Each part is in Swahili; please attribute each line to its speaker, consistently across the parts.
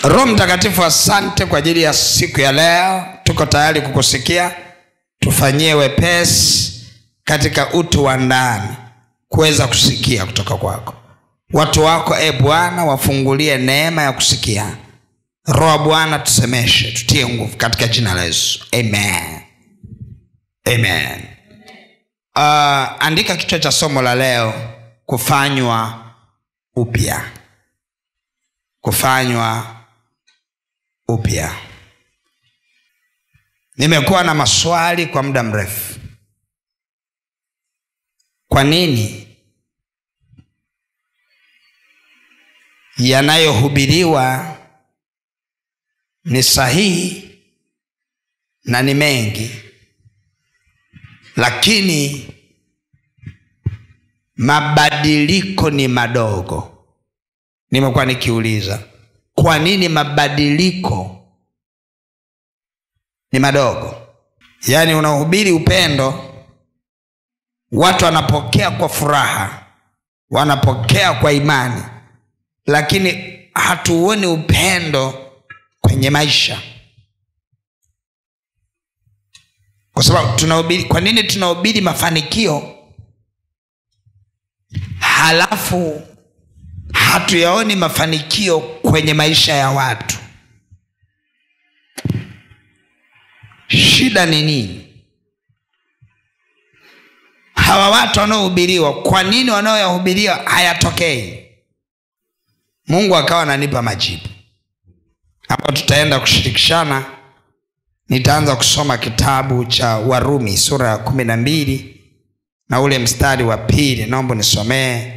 Speaker 1: Roho Mtakatifu, asante kwa ajili ya siku ya leo. Tuko tayari kukusikia. Tufanyie wepesi katika utu wa ndani kuweza kusikia kutoka kwako. Watu wako Bwana wafungulie neema ya kusikia. Roho Bwana tusemeshe, tutie nguvu katika jina la Yesu. Amen. Amen. Andika kichwa cha somo la leo, kufanywa upya. Kufanywa upya. Nimekuwa na maswali kwa muda mrefu. Kwa nini yanayohubiriwa ni sahihi na ni mengi, lakini mabadiliko ni madogo? Nimekuwa nikiuliza, kwa nini mabadiliko ni madogo? Yaani unahubiri upendo, watu wanapokea kwa furaha, wanapokea kwa imani, lakini hatuoni upendo kwenye maisha. Kwa sababu tunahubiri, kwa nini tunahubiri mafanikio halafu hatuyaoni mafanikio kwenye maisha ya watu? Shida ni nini? Hawa watu wanaohubiriwa, kwa nini wanaoyahubiria hayatokei? Mungu akawa ananipa majibu. Hapo tutaenda kushirikishana. Nitaanza kusoma kitabu cha Warumi sura ya 12 na ule mstari wa 2. Naomba nisomee.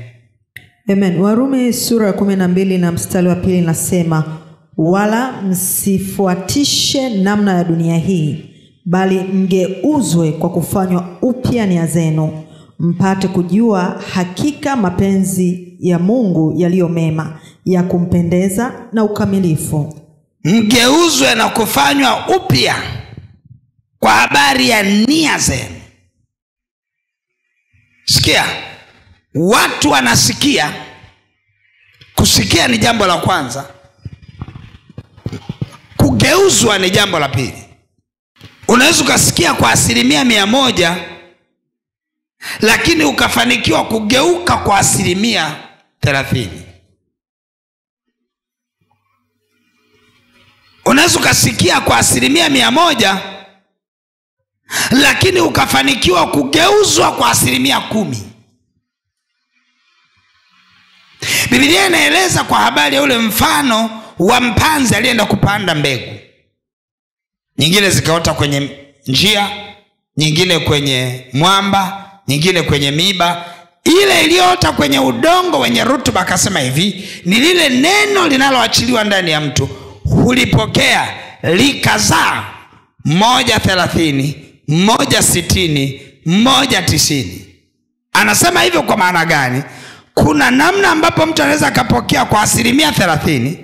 Speaker 2: Amen. Warumi sura ya 12 na mstari wa 2 nasema, wala msifuatishe namna ya dunia hii, bali mgeuzwe kwa kufanywa upya nia zenu, mpate kujua hakika mapenzi ya Mungu yaliyo mema, ya kumpendeza na ukamilifu.
Speaker 1: Mgeuzwe na kufanywa upya kwa habari ya nia zenu. Sikia, watu wanasikia. Kusikia ni jambo la kwanza, kugeuzwa ni jambo la pili. Unaweza ukasikia kwa 100%, lakini ukafanikiwa kugeuka kwa 30%. Unaweza ukasikia kwa 100%, lakini ukafanikiwa kugeuzwa kwa 10%. Biblia inaeleza kwa habari ya ule mfano wa mpanzi aliyeenda kupanda mbegu. Nyingine zikaota kwenye njia, nyingine kwenye mwamba, nyingine kwenye miba. Ile iliyoota kwenye udongo wenye rutuba, akasema hivi, ni lile neno linaloachiliwa ndani ya mtu, hulipokea, likazaa 130, 160, 190. Anasema hivyo kwa maana gani? Kuna namna ambapo mtu anaweza akapokea kwa 30%,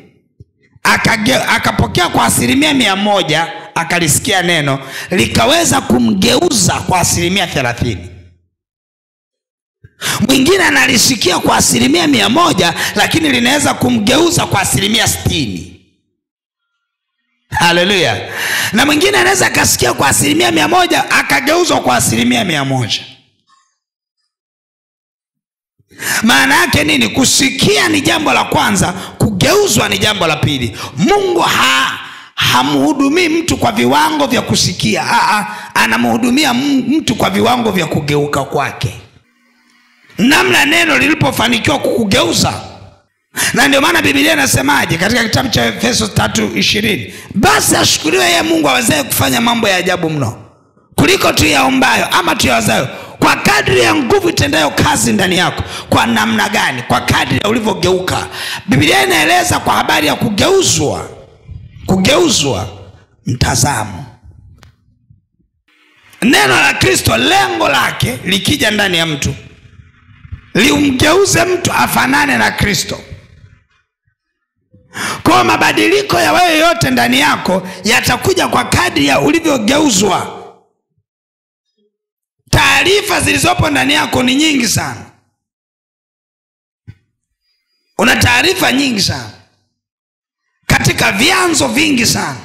Speaker 1: akapokea kwa 100%, akalisikia neno likaweza kumgeuza kwa 30%. Mwingine analisikia kwa 100%, lakini linaweza kumgeuza kwa 60%. Haleluya. Na mwingine anaweza akasikia kwa 100%, akageuzwa kwa 100%. Maana yake nini? Kusikia ni jambo la kwanza, kugeuzwa ni jambo la pili. Mungu hamhudumii mtu kwa viwango vya kusikia. Anamhudumia mtu kwa viwango vya kugeuka kwake, namna neno lilipofanikiwa kukugeuza. Na ndio maana Biblia inasemaje katika kitabu cha Efeso 3:20, basi ashukuriwe yeye Mungu awezaye kufanya mambo ya ajabu mno kuliko tuyaombayo ama tuyawazayo, kwa kadri ya nguvu itendayo kazi ndani yako. Kwa namna gani? Kwa kadri ya ulivyogeuka. Biblia inaeleza kwa habari ya kugeuzwa mtazamo. Neno la Kristo lengo lake likija ndani ya mtu, liumgeuze mtu afanane na Kristo. Kwa mabadiliko ya wewe yote ndani yako yatakuja kwa kadri ya ulivyogeuzwa. Taarifa zilizopo ndani yako ni nyingi sana. Una taarifa nyingi sana. katika vyanzo vingi sana,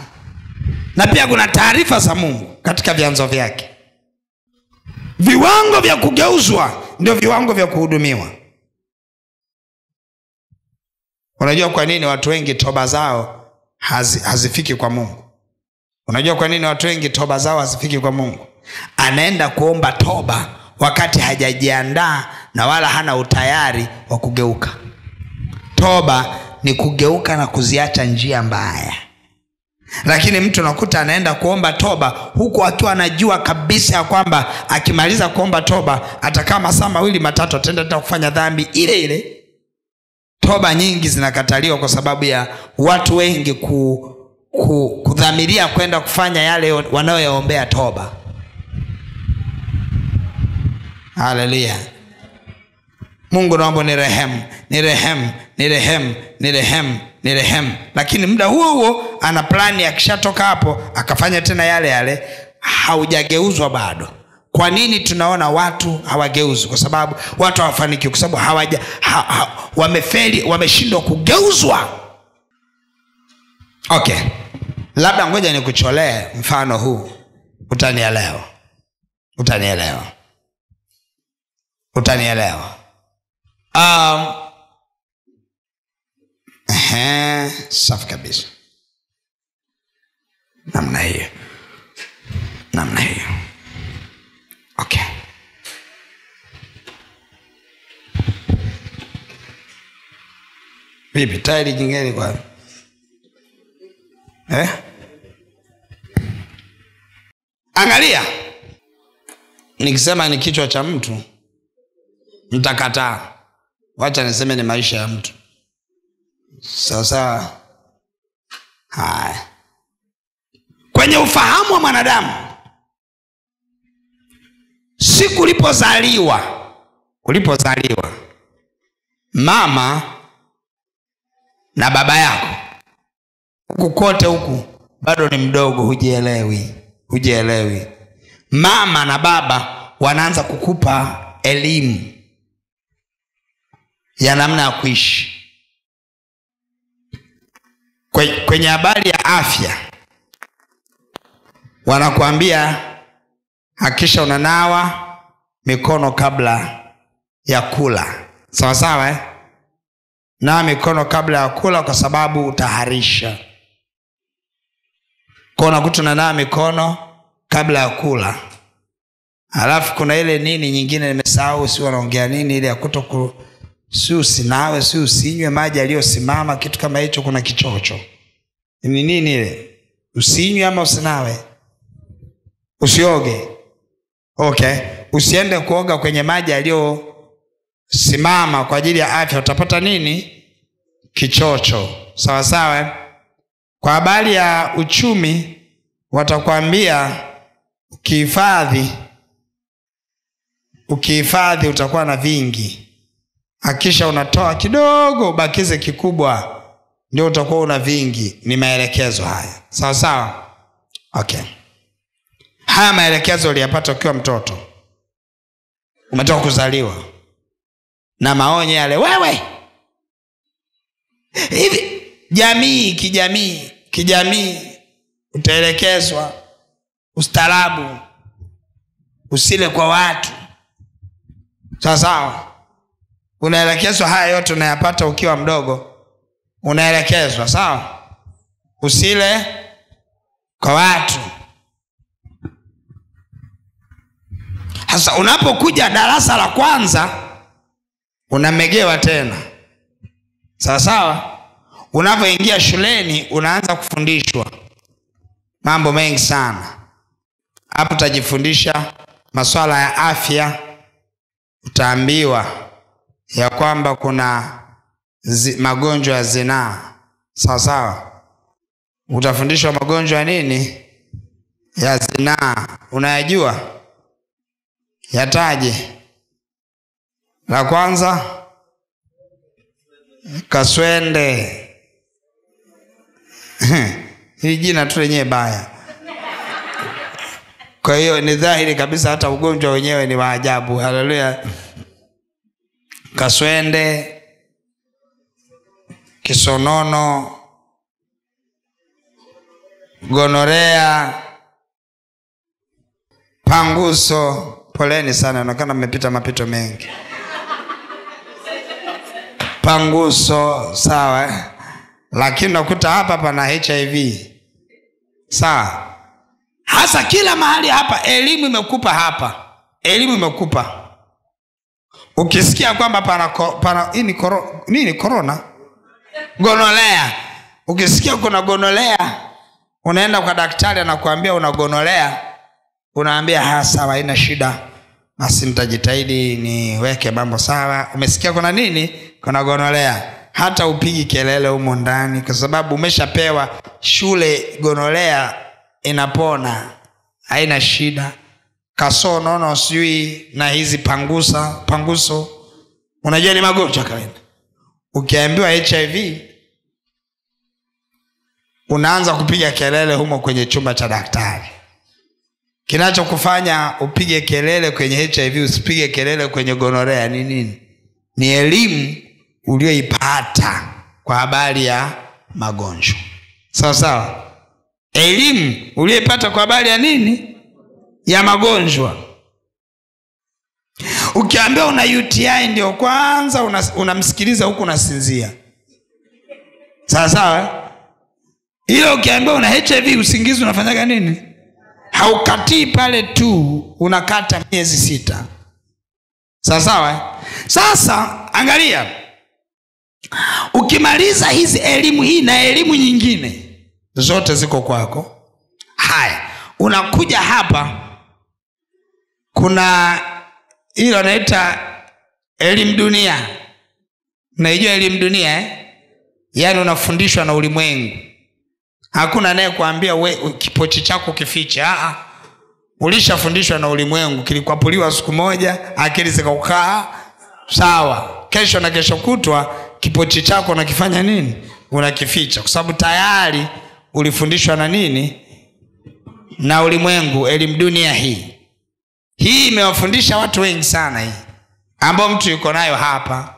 Speaker 1: na pia kuna taarifa za Mungu katika vyanzo vyake. Viwango vya kugeuzwa ndio viwango vya kuhudumiwa. Unajua kwa nini watu wengi toba zao hazifiki kwa Mungu? Unajua kwa nini watu wengi toba zao hazifiki kwa Mungu? Anaenda kuomba toba wakati hajajiandaa na wala hana utayari wa kugeuka. Toba ni kugeuka na kuziacha njia mbaya. Lakini mtu nakuta anaenda kuomba toba huku akiwa anajua kabisa ya kwamba akimaliza kuomba toba atakaa masaa 2-3 ataenda kufanya dhambi ile ile. Toba nyingi zinakataliwa kwa sababu ya watu wengi kudhamiria kwenda kufanya yale wanayoyaombea toba. Haleluya. Mungu naomba nirehemu. Lakini muda huo ana plani, akishatoka hapo akafanya tena yale yale, haujageuzwa bado. Kwa nini tunaona watu hawageuzwi? Kwa sababu watu hawafanikiwi, kwa sababu wamefeli, wameshindwa kugeuzwa. Okay. Labda ngoja nikucholee mfano huu, utanielewa. Safi kabisa. Namna hiyo. Okay. Vipi tayari jingine kwa? Angalia. Nikisema ni kichwa cha mtu mtakataa. Wacha niseme ni maisha ya mtu. Sasa haya. Kwenye ufahamu wa mwanadamu, siku ulipozaliwa mama na baba yako, huku kote huku bado ni mdogo, hujielewi. Mama na baba wanaanza kukupa elimu ya namna ya kuishi. Kwenye habari ya afya wanakuambia hakisha unanawa mikono kabla ya kula. Sawa sawa na mikono kabla ya kula kwa sababu utaharisha. Kwa unakuta unanawa mikono kabla ya kula. Halafu kuna ile nini nyingine nimesahau, si wanaongea nini ile ya si usinawe, si usinywe maji yaliyosimama, kitu kama hicho. Kuna kichocho. Ni nini ile? Usinywe ama usinawe? Usioge. Okay. Usiende kuoga kwenye maji yaliyosimama kwa ajili ya afya, utapata nini? Kichocho. Sawa sawa. Kwa habari ya uchumi watakwambia ukihifadhi utakuwa na vingi. Hakisha unatoa kidogo ubakize kikubwa, ndio utakuwa una vingi. Ni maelekezo haya. Sawa sawa? Okay. Haya maelekezo uliyapata ukiwa mtoto. Umetoka kuzaliwa. Na maonyo yale, wewe hivi kijamii utaelekezwa ustaarabu, usile kwa watu. Sawa sawa? Unaelekezwa haya yote, unayapata ukiwa mdogo. Unaelekezwa, sawa? Usile kwa watu. Sasa unapokuja darasa la kwanza unamegewa tena. Sawa sawa? Unapoingia shuleni unaanza kufundishwa mambo mengi sana. Hapo utajifundisha masuala ya afya. Utaambiwa ya kwamba kuna magonjwa ya zinaa. Sawa sawa? Utafundishwa magonjwa ya nini? Ya zinaa. Unayajua? Yataje? La kwanza kaswende. Hili jina tu lenyewe baya. Kwa hiyo ni dhahiri kabisa hata ugonjwa wenyewe ni wa ajabu. Haleluya. Kaswende, kisonono, gonorea, panguso. Poleni sana, inaonekana mmepita mapito mengi. Panguso, sawa. Lakini nakuta hapa pana HIV. Sawa. Hasa kila mahali hapa elimu imekupa hapa. Elimu imekupa. Ukisikia kwamba pana nini corona? Gonolea. Ukisikia kuna gonolea, unaenda kwa daktari anakuambia una gonolea, unaambia sawa, haina shida. Basi nitajitahidi niweke mambo sawa. Umesikia kuna nini? Kuna gonolea. Hata upigi kelele humo ndani kwa sababu umeshapewa shule gonolea inapona. Haina shida. Kasonono sijui na hizi panguso. Unajua ni magonjwa kawaida. Ukiambiwa HIV unaanza kupiga kelele humo kwenye chumba cha daktari. Kinachokufanya upige kelele kwenye HIV usipige kelele kwenye gonorea ni nini? Ni elimu ulioipata kwa habari ya magonjwa. Sawa sawa. Elimu ulioipata kwa habari ya nini? Ya magonjwa. Ukiambiwa una UTI ndio kwanza unamsikiliza huku unasinzia. Sawa sawa. Ile ukiambiwa una HIV usingizi unafanyaga nini? Haukatii pale tu, unakata miezi 6. Sawa sawa. Sasa angalia, ukimaliza hizi elimu hii na elimu nyingine zote ziko kwako. Haya, unakuja hapa, kuna ile wanaita elimu dunia. Unaijua elimu dunia Yaani unafundishwa na ulimwengu. Hakuna naye kuambia kipochi chako kifiche. Ulishafundishwa na ulimwengu. Kilikwapuliwa siku moja, akili zikakaa sawa. Kesho na kesho kutwa kipochi chako unakifanya nini? Unakificha kwa sababu tayari ulifundishwa na nini? Na ulimwengu. Elimu dunia hii imewafundisha watu wengi sana hii. Ambao mtu yuko nayo hapa.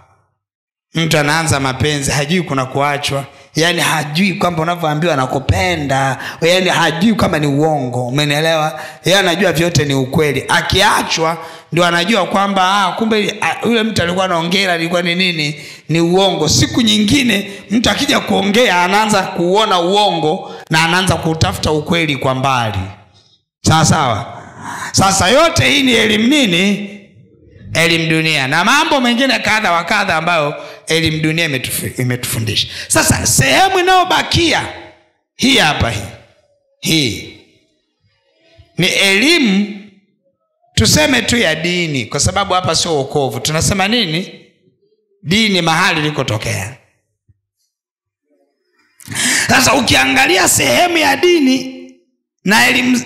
Speaker 1: Mtu anaanza mapenzi, hajui kuna kuachwa. Yaani hajui kwamba unavyoambiwa anakupenda. Yaani hajui kama ni uongo. Umenielewa? Yeye anajua vyote ni ukweli. Akiachwa ndio anajua kwamba kumbe yule mtu alikuwa anaongea alikuwa ni nini? Ni uongo. Siku nyingine mtu akija kuongea anaanza kuona uongo na anaanza kutafuta ukweli kwa mbali. Sawa sawa. Sasa yote hii ni elimu nini? Elimu dunia na mambo mengine kadha wa kadha ambayo elimu dunia imetufundisha. Sasa sehemu inayobakia hii hapa hii ni elimu tuseme tu ya dini, kwa sababu hapa sio wokovu. Tunasema nini? Dini mahali likotokea. Sasa ukiangalia sehemu ya dini na elimu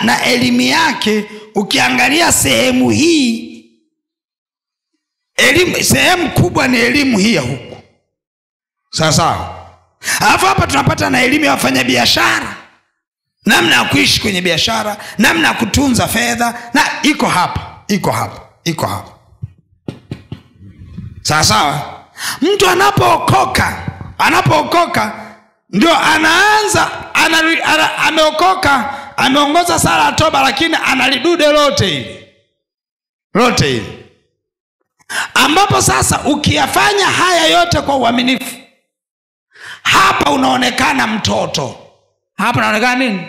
Speaker 1: na elimu yake, ukiangalia sehemu hii, sehemu kubwa ni elimu hii ya huku. Sasa alafu hapa tunapata na elimu ya wafanyabiashara, namna ya kuishi kwenye biashara, namna ya kutunza fedha, na iko hapa. Sasa mtu anapookoka ndio anaanza ameokoka, ameongoza sala toba, lakini analidude lote hili. Ambapo sasa ukiyafanya haya yote kwa uaminifu, hapa unaonekana mtoto. Hapa unaonekana nini?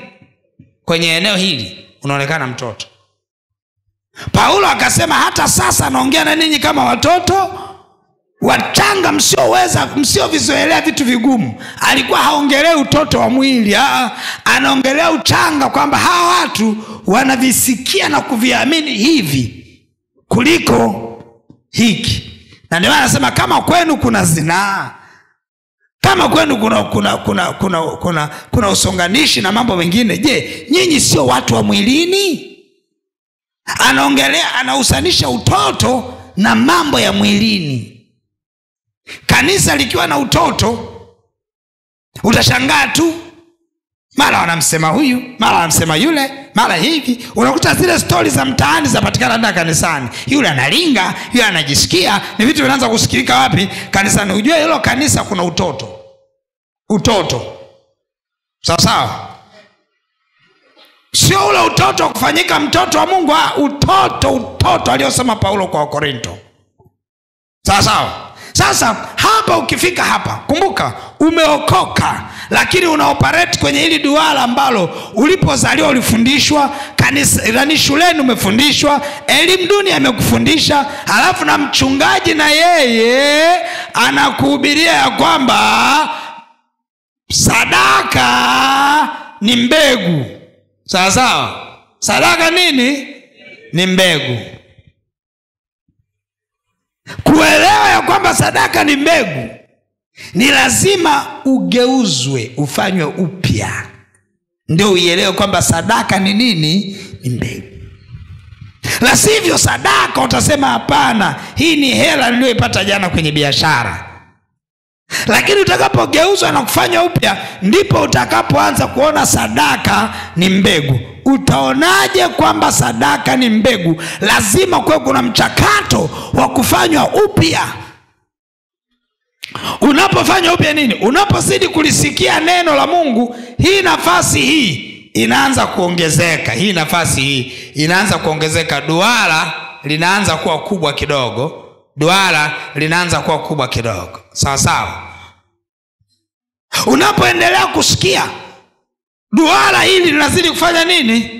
Speaker 1: Kwenye eneo hili unaonekana mtoto. Paulo akasema hata sasa naongea na ninyi kama watoto wachanga, msiovizoelea vitu vigumu. Alikuwa haongelea utoto wa mwili, anaongelea uchanga, kwamba hawa watu wanavisikia na kuviamini hivi kuliko hiki. Na ndio anasema kama kwenu kuna zinaa, kama kwenu kuna usonganishi na mambo mengine, je, nyinyi sio watu wa mwilini? Anahusanisha utoto na mambo ya mwilini. Kanisa likiwa na utoto, utashangaa tu, mara wanamsema huyu, mara wanamsema yule, mara hivi. Unakuta zile stori za mtaani zapatikana ndani kanisani. Yule analinga, yule anajisikia. Ni vitu vinaanza kusikilika wapi? Kanisani. Ujue hilo kanisa kuna utoto. Sawa sawa. Sio ule utoto kufanyika mtoto wa Mungu, utoto aliyosema Paulo kwa Korinto. Sawa sawa. Sasa hapa ukifika hapa, kumbuka umeokoka, lakini unaoperate kwenye hili duara ambalo ulipozaliwa ulifundishwa, kanisa shuleni umefundishwa, elimu dunia imekufundisha, halafu na mchungaji na yeye anakuhubiria ya kwamba sadaka ni mbegu. Sawa sawa. Sadaka nini? Ni mbegu. Kuelewa ya kwamba sadaka ni mbegu, ni lazima ugeuzwe, ufanywe upya, ndio uielewe kwamba sadaka ni nini? Ni mbegu. La sivyo sadaka utasema hapana, hii ni hela niliyoipata jana kwenye biashara. Lakini utakapogeuzwa na kufanywa upya, ndipo utakapoanza kuona sadaka ni mbegu. Utaonaje kwamba sadaka ni mbegu? Lazima kuwe kuna mchakato wa kufanywa upya. Unapofanywa upya nini? Unapozidi kulisikia neno la Mungu, hii nafasi hii inaanza kuongezeka. Hii nafasi hii inaanza kuongezeka. Duara linaanza kuwa kubwa kidogo. Duara linaanza kuwa kubwa kidogo. Sawa sawa. Unapoendelea kusikia, duara hili linazidi kufanya nini?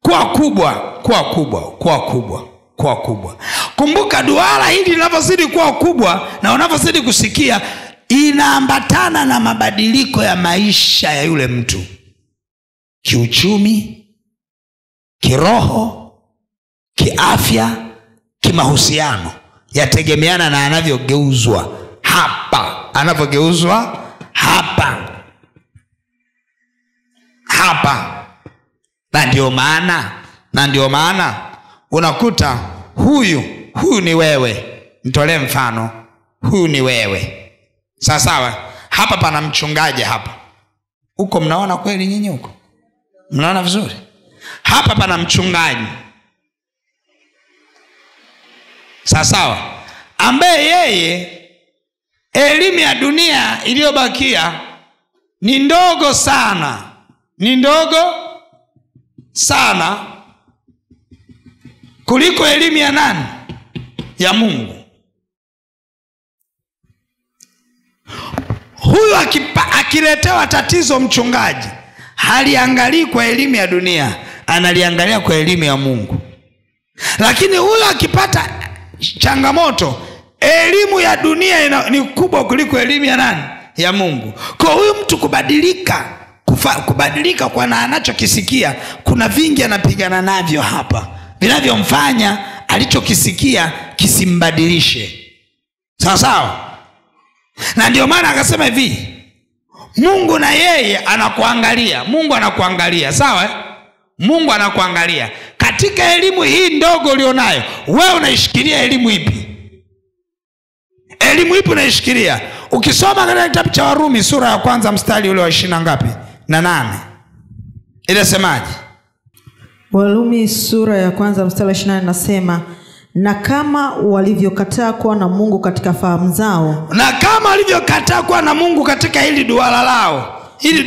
Speaker 1: Kuwa kubwa, kuwa kubwa, kuwa kubwa, kuwa kubwa. Kumbuka duara hili linapozidi kuwa kubwa na unapozidi kusikia, inaambatana na mabadiliko ya maisha ya yule mtu. Kiuchumi, kiroho, kiafya, kimahusiano. Yategemeana na anavyogeuzwa hapa. Anavyogeuzwa hapa. Hapa. Na ndio maana unakuta huyu ni wewe. Nitolee mfano. Huyu ni wewe. Sawa sawa. Hapa pana mchungaji hapa. Huko mnaona kweli nyinyi huko? Mnaona vizuri? Hapa pana mchungaji. Sawa sawa. Ambaye yeye elimu ya dunia iliyobakia ni ndogo sana. Ni ndogo sana kuliko elimu ya nani? Ya Mungu. Huyu akiletewa tatizo mchungaji, haliangalii kwa elimu ya dunia, analiangalia kwa elimu ya Mungu. Lakini huyu akipata changamoto, elimu ya dunia ni kubwa kuliko elimu ya nani? Ya Mungu. Kwa huyu mtu kubadilika kwa na anachokisikia, kuna vingi anapigana navyo hapa, vinavyomfanya alichokisikia kisimbadilishe. Sawa sawa. Na ndio maana akasema hivi, Mungu na yeye anakuangalia. Mungu anakuangalia. Sawa? Mungu anakuangalia. Katika elimu hii ndogo ulionayo, wewe unaishikilia elimu ipi? Elimu ipi unaishikilia? Ukisoma katika kitabu cha Warumi sura ya 1 mstari ule wa 20 ngapi? Na 8. Inasemaje?
Speaker 2: Warumi sura ya 1 mstari wa 28 nasema, na kama walivyokataa kuwa na Mungu katika fahamu zao.
Speaker 1: Na kama walivyokataa kuwa na Mungu katika hili duara lao. Hili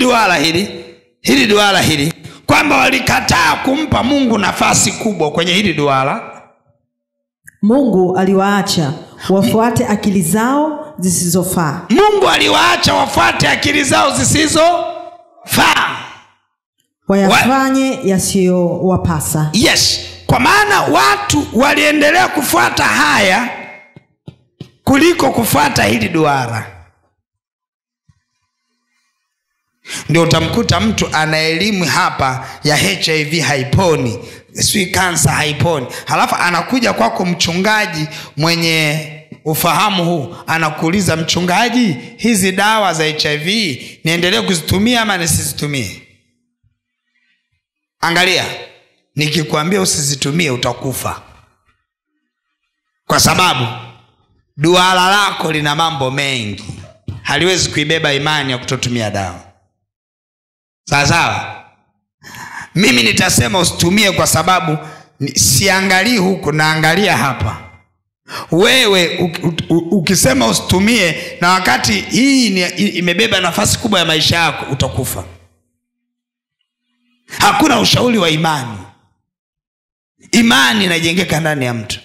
Speaker 1: duara hili. Kwamba walikataa kumpa Mungu nafasi kubwa kwenye hili duara.
Speaker 2: Mungu aliwaacha wafuate akili zao zisizofaa.
Speaker 1: Mungu aliwaacha wafuate akili zao zisizofaa.
Speaker 2: Wayafanye yasiyowapasa.
Speaker 1: Yes. Kwa maana watu waliendelea kufuata haya kuliko kufuata hili duara. Ndio utamkuta mtu ana elimu hapa ya HIV haiponi, sweet cancer haiponi. Halafu anakuja kwako mchungaji mwenye ufahamu huu, anakuuliza, mchungaji, hizi dawa za HIV niendelee kuzitumia ama nisizitumie? Angalia, nikikwambia usizitumie utakufa. Kwa sababu duara lako lina mambo mengi, haliwezi kuibeba imani ya kutotumia dawa. Sawa sawa. Mimi nitasema usitumie kwa sababu siangalii huku, naangalia hapa. Wewe ukisema usitumie na wakati hii imebeba nafasi kubwa ya maisha yako, utakufa. Hakuna ushauri wa imani. Imani inajengeka ndani ya mtu.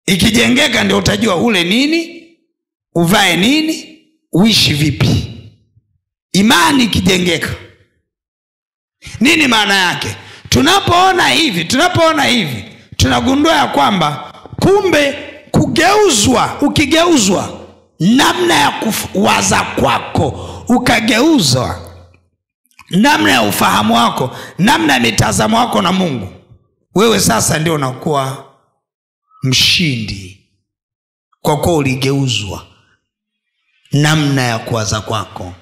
Speaker 1: Ikijengeka ndio utajua ule nini, uvae nini, uishi vipi. Imani ikijengeka. Nini maana yake? Tunapoona hivi tunagundua ya kwamba kumbe ukigeuzwa namna ya kuwaza kwako, ukageuzwa namna ya ufahamu wako, namna ya mitazamo wako na Mungu, wewe sasa ndio unakuwa mshindi, kwa kuwa uligeuzwa namna ya kuwaza kwako.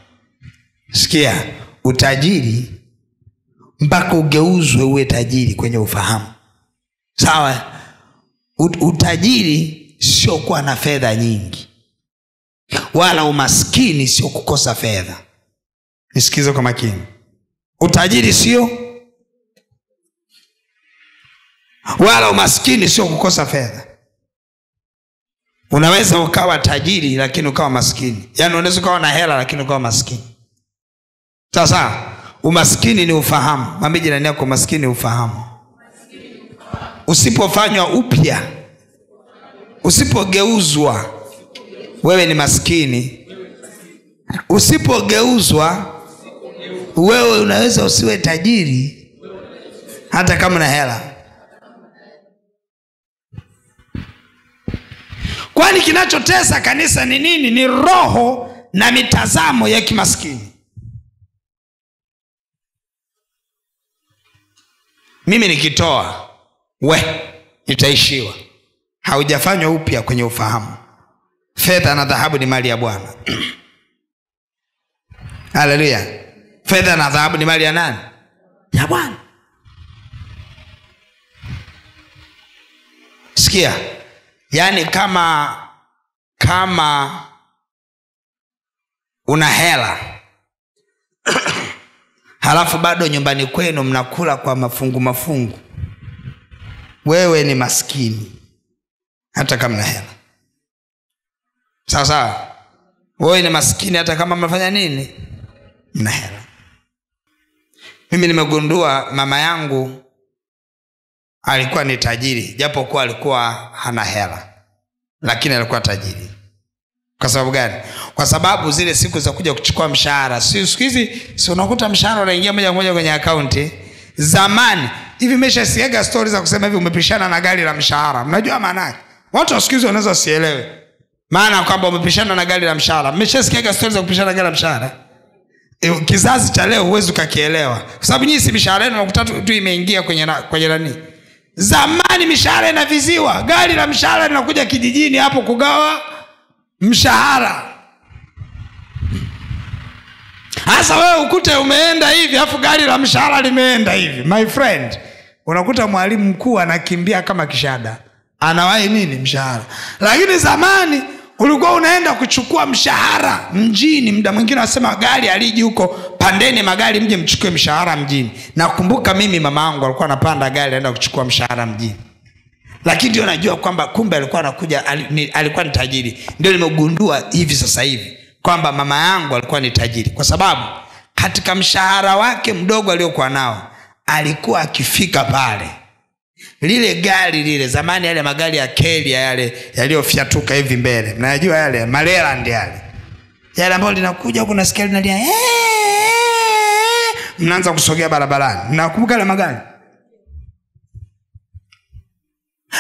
Speaker 1: Sikia, utajiri mpaka ugeuzwe uwe tajiri kwenye ufahamu. Sawa? Utajiri sio kuwa na fedha nyingi, wala umaskini sio kukosa fedha. Nisikize kwa makini. Utajiri sio, wala umaskini sio kukosa fedha. Unaweza ukawa tajiri lakini ukawa maskini. Yaani unaweza ukawa na hela lakini ukawa maskini. Sasa umaskini ni ufahamu. Mwambie jirani yako, umaskini ni ufahamu. Usipofanywa upya, usipogeuzwa, wewe ni maskini. Usipogeuzwa, wewe unaweza usiwe tajiri hata kama una hela. Kwani kinachotesa kanisa ni nini? Ni roho na mitazamo ya kimaskini. Mimi nikitoa, nitaishiwa. Haujafanywa upya kwenye ufahamu. Fedha na dhahabu ni mali ya Bwana. Haleluya. Fedha na dhahabu ni mali ya nani? Ya Bwana. Sikia, yani kama una hela halafu bado nyumbani kwenu mnakula kwa mafungu, wewe ni maskini hata kama una hela. Sawa? Wewe ni maskini hata kama mnafanya nini? Mna hela. Mimi nimegundua mama yangu alikuwa ni tajiri, japo kuwa alikuwa hana hela, lakini alikuwa tajiri. Kwa sababu gani? Kwa sababu zile siku za kuja kuchukua mshahara, siku hizi si unakuta mshahara unaingia moja kwa moja kwenye akaunti. Zamani hivi nimeshasiaga stories za kusema hivi umepishana na gari la mshahara. Mnajua maana yake? Watu wa siku hizi wanaweza sielewe maana kwamba umepishana na gari la mshahara. Mmeshasiaga stories za kupishana na gari la mshahara. Kizazi cha leo huwezi ukakielewa, kwa sababu nyinyi si mishahara yenu unakuta tu imeingia kwenye nani. Zamani mishahara inaviziwa, gari la mshahara linakuja kijijini hapo kugawa mshahara. Sasa wewe ukute umeenda hivi afu gari la mshahara limeenda hivi, my friend, unakuta mwalimu mkuu anakimbia kama kishada, anawahi nini? Mshahara. Lakini zamani ulikuwa unaenda kuchukua mshahara mjini, muda mwingine wasema gari aliji huko, pandeni magari mje mchukue mshahara mjini. Nakumbuka mimi mama yangu alikuwa anapanda gari aenda kuchukua mshahara mjini. Lakini ndio najua kwamba kumbe alikuwa anakuja, alikuwa ni tajiri. Ndio nimegundua hivi sasa hivi kwamba mama yangu alikuwa ni tajiri, kwa sababu katika mshahara wake mdogo aliokuwa nao alikuwa akifika pale, lile gari lile zamani, yale magari ya Kelly yale yaliyofyatuka hivi mbele, mnajua yale Maryland yale ambayo linakuja huko nasikia linalia, mnaanza kusogea barabarani. Mnakumbuka yale magari?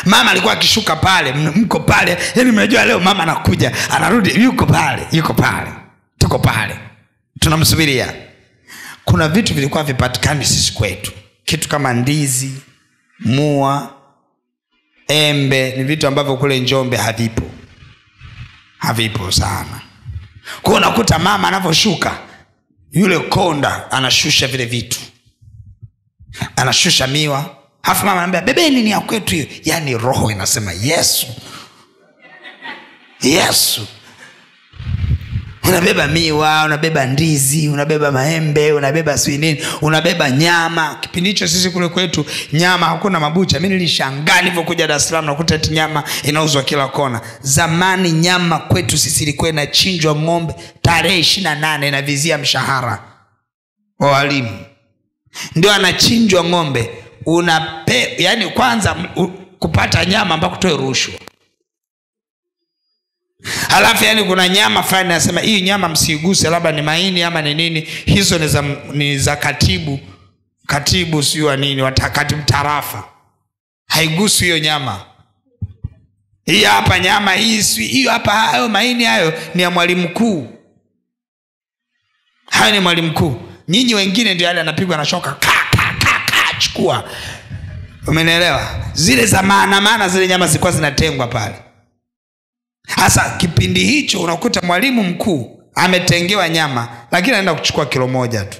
Speaker 1: Mama alikuwa akishuka pale, mko pale, yani mnajua leo mama anakuja, anarudi, yuko pale, tuko pale, tunamsubiria. Kuna vitu vilikuwa vipatikani sisi kwetu, kitu kama ndizi, mua, embe, ni vitu ambavyo kule Njombe havipo sana. Kwa hiyo unakuta mama anavyoshuka, yule konda anashusha vile vitu, anashusha miwa, hafu mama anambia bebeni ni ya kwetu hiyo. Yani roho inasema Yesu. Unabeba miwa, unabeba ndizi, unabeba maembe, unabeba nini, unabeba nyama. Kipindi hicho sisi kule kwetu nyama hakuna mabucha. Mimi nilishangaa nilipokuja Dar es Salaam nakuta eti nyama inauzwa kila kona. Zamani nyama kwetu sisi ilikuwa inachinjwa ng'ombe tarehe 28 inavizia mshahara wa walimu. ndio anachinjwa ng'ombe. Yani kwanza kupata nyama mpaka kutoe rushwa. Halafu yani kuna nyama fulani nasema hii nyama msiguse, labda ni maini ama ni nini, hizo ni za katibu sio nini, watakatibu tarafa, haigusu hiyo nyama. Hii hapa nyama hiyo hapa, hayo maini hayo ni ya mwalimu mkuu. Hayo ni mwalimu mkuu. Nyinyi wengine ndio yale anapigwa na shoka, chukua. Umeelewa? Zile za maana zile nyama zilikuwa zinatengwa pale. Hasa kipindi hicho unakuta mwalimu mkuu ametengewa nyama, lakini anaenda kuchukua kilo moja tu.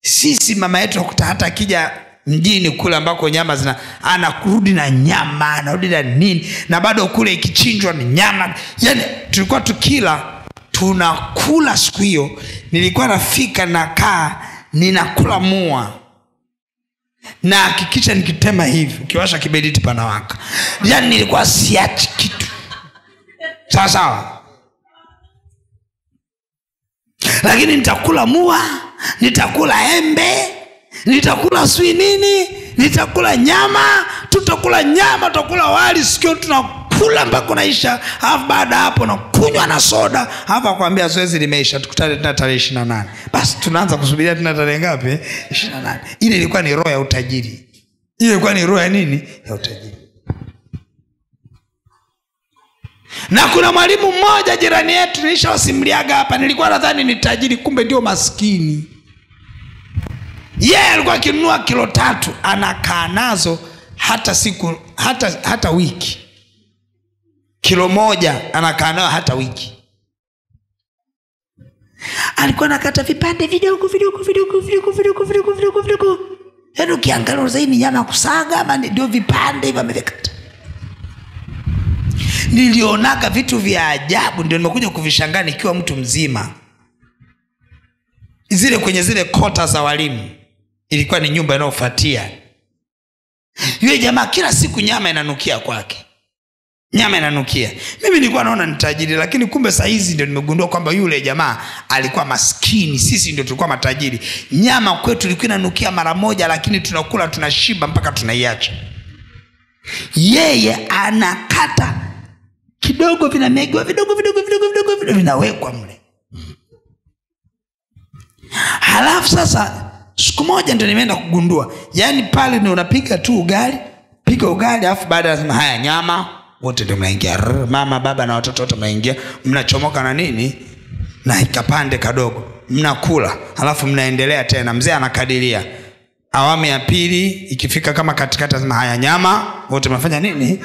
Speaker 1: Sisi mama yetu unakuta hata akija mjini kule ambako nyama anakurudi na nyama, anarudi na nini, na bado kule ikichinjwa ni nyama. Yani tulikuwa tukila, tunakula. Siku hiyo nilikuwa nafika ninakula mua, na hakikisha nikitema hivi, ukiwasha kibediti panawaka. Yani nilikuwa siachi kitu. Sawa. Lakini nitakula mua, nitakula embe, nitakula sui nini, nitakula nyama, tutakula wali, sikio tunakula mpaka unaisha. Alafu baada hapo na kunywa na soda. Hapa kwambia zoezi limeisha, tukutane tena tarehe 28. Basi tunaanza kusubiria tena tarehe ngapi? 28. Ile ilikuwa ni roho ya utajiri. Ile ilikuwa ni roho ya nini? Ya utajiri. Na kuna mwalimu mmoja jirani yetu nilishawasimuliaga hapa, nilikuwa nadhani ni tajiri, kumbe ndio maskini. Yeye alikuwa akinunua kilo 3, anakaa nazo hata wiki. Kilo 1 anakaa nayo hata wiki. Alikuwa anakata vipande vidogo. Yaani ukiangalia zaidi nyama kusaga ama ndio vipande hivyo amevekata. Nilionaga vitu vya ajabu, ndio nimekuja kuvishangaa nikiwa mtu mzima. Kwenye zile kota za walimu, ilikuwa ni nyumba inayofuatia. Yule jamaa kila siku nyama inanukia kwake. Nyama inanukia. Mimi nilikuwa naona ni tajiri, lakini kumbe saa hizi ndio nimegundua kwamba yule jamaa alikuwa maskini, sisi ndio tulikuwa matajiri. Nyama kwetu ilikuwa inanukia mara moja, lakini tunakula tunashiba mpaka tunaiacha. Yeye anakata kidogo, vinamegwa vidogo vinawekwa mle. Halafu sasa siku moja ndio nimeenda kugundua, yani pale ndio unapiga tu ugali, alafu baada ya haya nyama wote ndio mnaingia, mama baba na watoto wote mnaingia, mnachomoka na nini na ikapande kadogo, mnakula, halafu mnaendelea tena. Mzee anakadiria awamu ya pili ikifika kama katikati, anasema haya nyama wote mnafanya nini,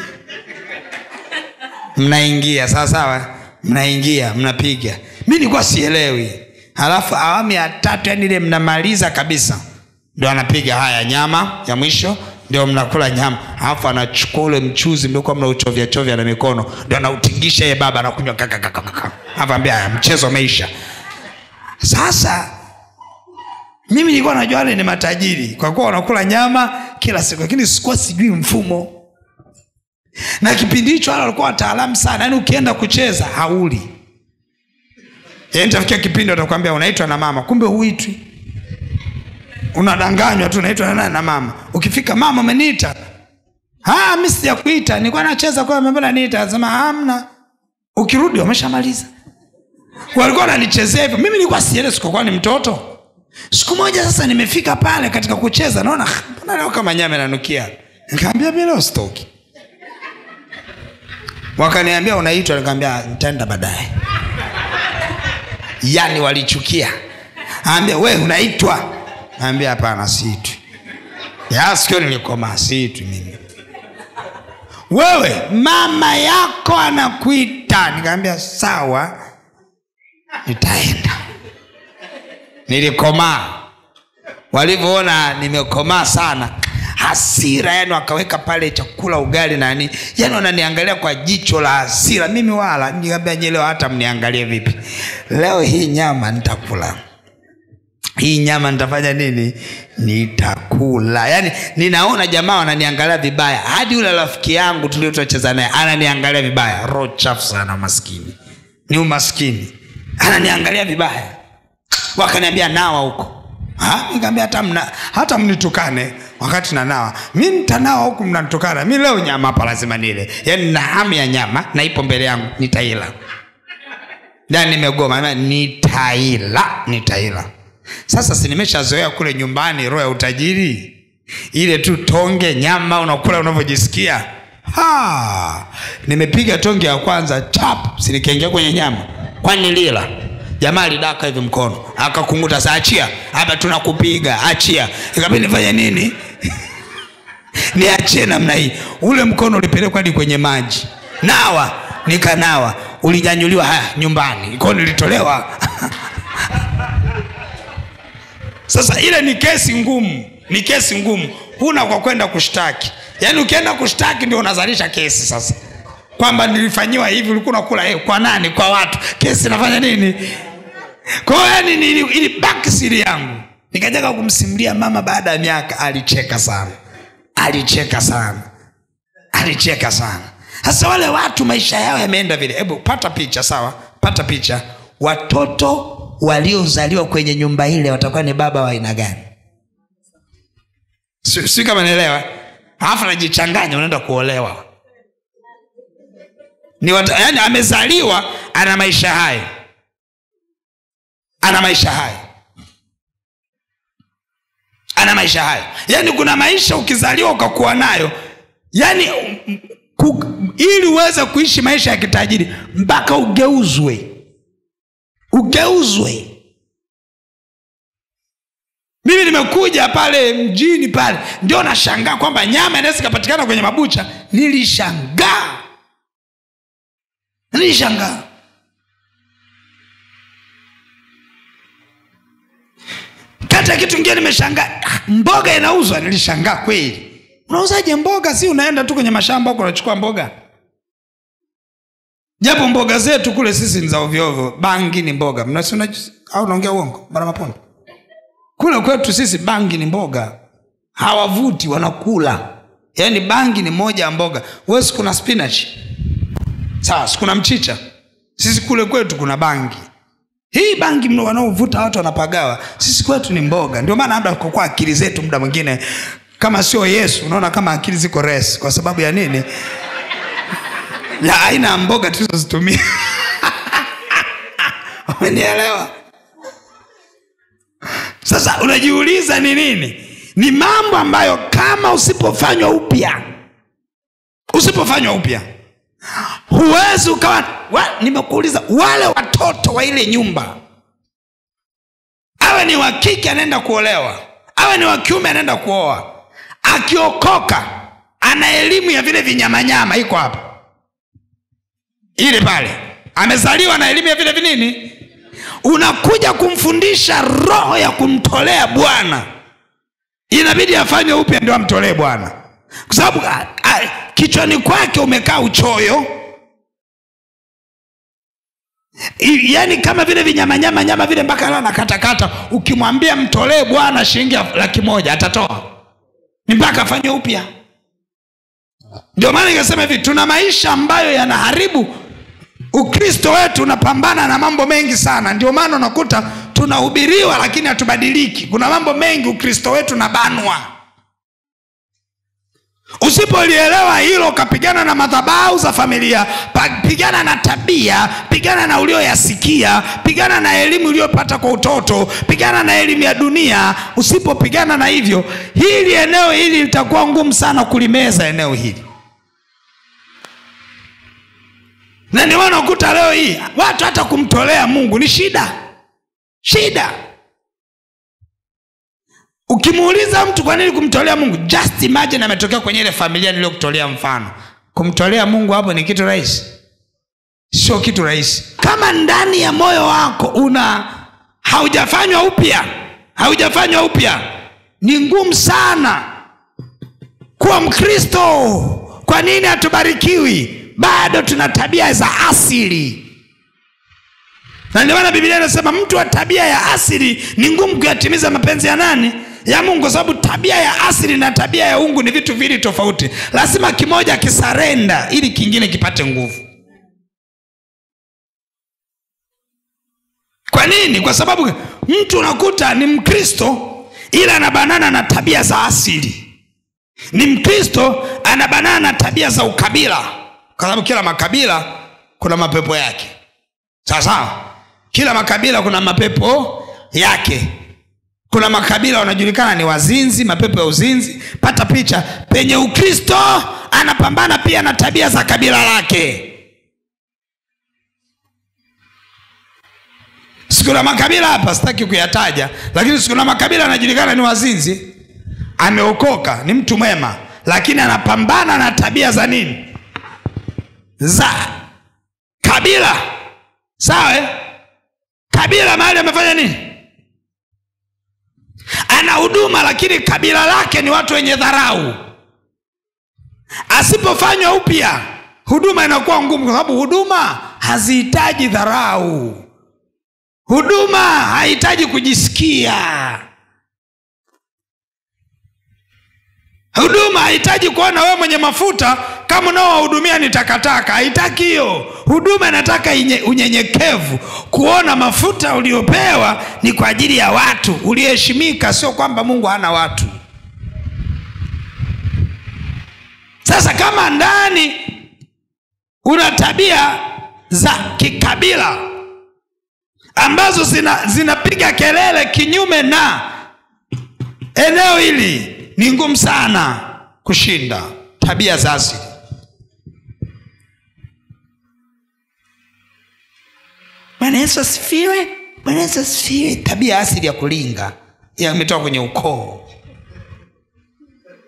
Speaker 1: mnaingia. Sawa, mnaingia, mnapiga. Mimi nilikuwa sielewi. Halafu awamu ya 3, yani ile mnamaliza kabisa, ndio anapiga haya nyama ya mwisho, ndio mnakula nyama. Halafu anachukua ule mchuzi mliokuwa mnauchovya na mikono, ndio anautingisha yeye baba, anakunywa hapa, ambia mchezo umeisha. Sasa mimi nilikuwa najua wale ni matajiri kwa kuwa wanakula nyama kila siku, lakini sikuwa sijui mfumo. Na kipindi hicho wale walikuwa wataalamu sana, yani ukienda kucheza hauli. Yeye nitafikia kipindi atakwambia unaitwa na mama, kumbe huitwi. Unadanganywa tu, unaitwa na mama. Ukifika mama ameniita. Mimi sijakuita, nilikuwa nacheza kwa mbona niita, anasema hamna. Ukirudi wameshamaliza. Walikuwa wananichezea hivyo. Mimi nilikuwa sielewi, sikuwa ni mtoto. Siku moja sasa nimefika pale katika kucheza, naona mbona leo kama nyama inanukia. Nikamwambia mimi leo stoki. Wakaniambia unaitwa, nikamwambia nitaenda baadaye. Yani walichukia. Anambia wewe unaitwa. Anambia hapana siitwi. Sikio nilikoma siitwi mimi. Wewe mama yako anakuita. Nikamwambia sawa, nitaenda. Nilikoma. Walivyoona nimekomaa sana, hasira, yani wakaweka pale chakula ugali na nini, yani wananiangalia kwa jicho la hasira. Mimi wala niambia leo hata mniangalie vipi, leo hii nyama nitakula, hii nyama nitafanya nini, nitakula. Yani ninaona jamaa wananiangalia vibaya, hadi yule rafiki yangu tuliocheza naye ananiangalia vibaya. Roho chafu sana, maskini, ni umaskini, ananiangalia vibaya. Wakaniambia nawa huko. Nikamwambia hata mnitukane wakati nanawa, mimi nitanawa huku mnanitukana, mimi leo nyama hapa lazima nile. Yaani na hamu ya nyama na ipo mbele yangu, nitaila. Ndani nimegoma, nitaila. Sasa si nimeshazoea kule nyumbani roho ya utajiri. Ile tu tonge nyama unakula unavyojisikia. Nimepiga tonge ya kwanza chap, si nikaingia kwenye nyama. Kwani lila. Jamaa alidaka hivi mkono, akakunguta, sasa achia. Hapa tunakupiga, achia. Ikabidi nifanye nini? Niachie namna hii. Ule mkono ulipelekwa hadi kwenye maji. Nawa, nikanawa. Ulijanyuliwa nyumbani. Mkono ulitolewa. Sasa ile ni kesi ngumu. Huna kwa kwenda kushtaki. Yaani ukienda kushtaki ndio unazalisha kesi sasa. Kwamba nilifanyiwa hivi, ulikuwa unakula kwa nani? Kwa watu. Kesi nafanya nini? Kwa hiyo yani ili baki siri yangu. Nikajaga kumsimulia mama baada ya miaka, alicheka sana. Sasa wale watu maisha yao yameenda vile. Hebu pata picha, sawa? Pata picha. Watoto waliozaliwa kwenye nyumba ile watakuwa ni baba wa aina gani? Si kama naelewa. Halafu najichanganya, unaenda kuolewa. Yaani amezaliwa ana maisha hayo. Ana maisha hayo. Yaani kuna maisha ukizaliwa ukakuwa nayo. Yaani ili uweze kuishi maisha ya kitajiri mpaka ugeuzwe. Mimi nimekuja pale mjini pale, ndio nashangaa kwamba nyama inaweza kupatikana kwenye mabucha. Nilishangaa. Kata kitu kingine nimeshangaa, mboga inauzwa. Nilishangaa kweli. Unauzaje mboga? Si unaenda tu kwenye mashamba huko unachukua mboga. Japo mboga zetu kule sisi ni za ovyo ovyo. Bangi ni mboga. Mnasema au naongea uongo? Mara mapondo. Kule kwetu sisi bangi ni mboga. Hawavuti, wanakula. Yaani bangi ni moja ya mboga. Wewe kuna spinach. Sawa, kuna mchicha. Sisi kule kwetu kuna bangi. Hii bangi mno wanaovuta watu wanapagawa. Sisi kwetu ni mboga. Ndio maana labda kwa akili zetu muda mwingine kama sio Yesu, unaona kama akili ziko resi. Kwa sababu ya nini? Ya aina mboga tulizozitumia. Umenielewa? Sasa unajiuliza ni nini? Ni mambo ambayo kama usipofanywa upya huwezi ukawa. Nimekuuliza, wale watoto wa ile nyumba, awe ni wa kike anaenda kuolewa, awe ni wa kiume anaenda kuoa, akiokoka ana elimu ya vile vinyamanyama. Iko hapa ile pale, amezaliwa na elimu ya vile vinini. Unakuja kumfundisha roho ya kumtolea Bwana, inabidi afanywe upya ndio amtolee Bwana. Kwa sababu kichwani kwake umekaa uchoyo. Yaani kama vile vinyamanyama nyama vile mpaka leo anakatakata. Ukimwambia mtolee Bwana shilingi 100,000 atatoa. Ni mpaka afanywe upya. Ndio maana nikasema hivi, tuna maisha ambayo yanaharibu Ukristo wetu. Unapambana na mambo mengi sana. Ndio maana unakuta tunahubiriwa lakini hatubadiliki. Kuna mambo mengi Ukristo wetu nabanwa. Usipolielewa hilo, ukapigana na madhabahu za familia, pigana na tabia, pigana na ulioyasikia, pigana na elimu uliyopata kwa utoto, pigana na elimu ya dunia. Usipopigana na hivyo, hili eneo hili litakuwa ngumu sana kulimeza eneo hili. Na ndio maana ukuta leo hii watu hata kumtolea Mungu ni shida. Ukimuuliza mtu kwa nini kumtolea Mungu, just imagine ametokea kwenye ile familia niliyokutolea mfano. Kumtolea Mungu hapo ni kitu rahisi? Sio kitu rahisi. Kama ndani ya moyo wako haujafanywa upya, ni ngumu sana kuwa Mkristo. Kwa nini hatubarikiwi? Bado tuna tabia za asili. Na ndio maana Biblia inasema mtu wa tabia ya asili ni ngumu kuyatimiza mapenzi ya nani? Ya Mungu. Kwa sababu tabia ya asili na tabia ya Mungu ni vitu viwili tofauti. Lazima kimoja kisarenda ili kingine kipate nguvu. Kwa nini? Kwa sababu mtu unakuta ni Mkristo ila anabanana na tabia za asili. Ni Mkristo anabanana na tabia za ukabila, kwa sababu kila makabila kuna mapepo yake. Sawa? Kila makabila kuna mapepo yake. Kuna makabila wanajulikana ni wazinzi, mapepo ya uzinzi. Pata picha, penye Ukristo anapambana pia na tabia za kabila lake. Sikuna makabila hapa sitaki kuyataja, lakini sikuna makabila anajulikana ni wazinzi, ameokoka, ni mtu mwema, lakini anapambana na tabia za nini? Za kabila. Sawa? Kabila mahali amefanya nini? Ana huduma, lakini kabila lake ni watu wenye dharau. Asipofanywa upya, huduma inakuwa ngumu, kwa sababu huduma hazihitaji dharau. Huduma haihitaji kujisikia. Huduma haihitaji kuona wewe mwenye mafuta kama unaowahudumia ni takataka. Haitaki hiyo. Huduma inataka unyenyekevu, kuona mafuta uliopewa ni kwa ajili ya watu, uliheshimika, sio kwamba Mungu hana watu. Sasa kama ndani una tabia za kikabila ambazo zinapiga kelele kinyume na eneo hili, ni ngumu sana kushinda tabia za asili. Bwana Yesu asifiwe. Bwana Yesu asifiwe. Tabia asili ya kulinga imetoka kwenye ukoo.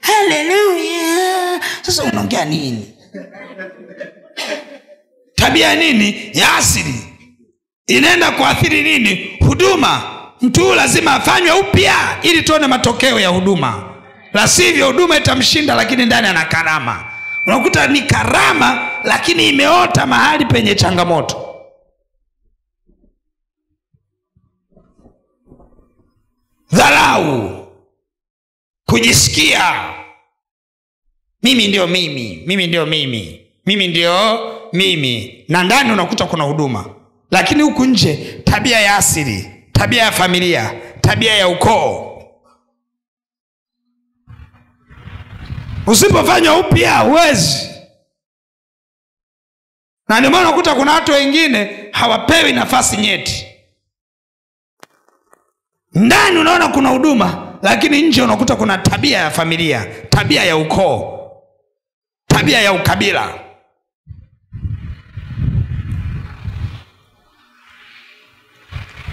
Speaker 1: Haleluya. Sasa unaongea nini? Tabia nini ya asili inaenda kuathiri nini? Huduma. Mtu lazima afanywe upya ili tuone matokeo ya huduma. La sivyo huduma itamshinda, lakini ndani ana karama. Unakuta ni karama lakini imeota mahali penye changamoto. Dharau, kujisikia mimi ndio mimi, mimi ndio mimi, mimi ndio mimi. Na ndani unakuta kuna huduma, lakini huku nje tabia ya asili, tabia ya familia, tabia ya ukoo. Usipofanya upya huwezi. Na ndio maana unakuta kuna watu wengine hawapewi nafasi nyeti. Ndani unaona kuna huduma, lakini nje unakuta kuna tabia ya familia, tabia ya ukoo, tabia ya ukabila.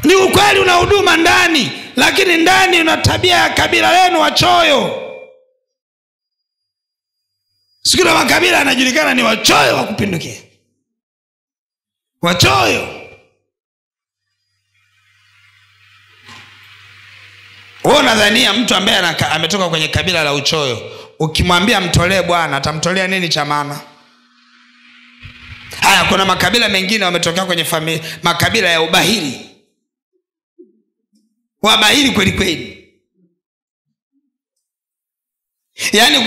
Speaker 1: Ni ukweli una huduma ndani, lakini ndani una tabia ya kabila lenu wachoyo. Sikuna makabila anajulikana ni wachoyo wa kupindukia. Wachoyo. Wewe nadhania mtu ambaye ametoka kwenye kabila la uchoyo, ukimwambia mtolee Bwana, atamtolea nini cha maana? Haya, kuna makabila mengine wametokea kwenye makabila ya ubahili. Wabahili kweli kweli. Yaani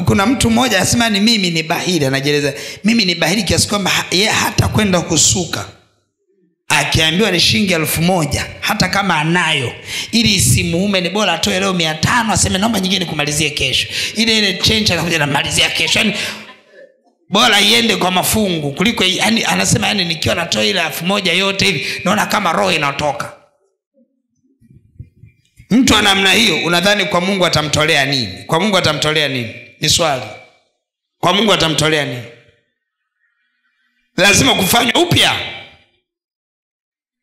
Speaker 1: kuna mtu mmoja anasema ni mimi ni bahili, anajeleza mimi ni bahili kiasi kwamba yeye hata kwenda kusuka akiambiwa ni shilingi 1000 hata kama anayo, ili isimuume ni bora atoe leo 500 aseme naomba nyingine kumalizie kesho. Ile change anakuja na malizia kesho. Yaani bora iende kwa mafungu kuliko yani, anasema yani nikiwa natoa ile 1000 yote hivi naona kama roho inatoka. Mtu ana namna hiyo, unadhani kwa Mungu atamtolea nini? Kwa Mungu atamtolea nini? Ni swali. Kwa Mungu atamtolea nini? Lazima kufanywa upya.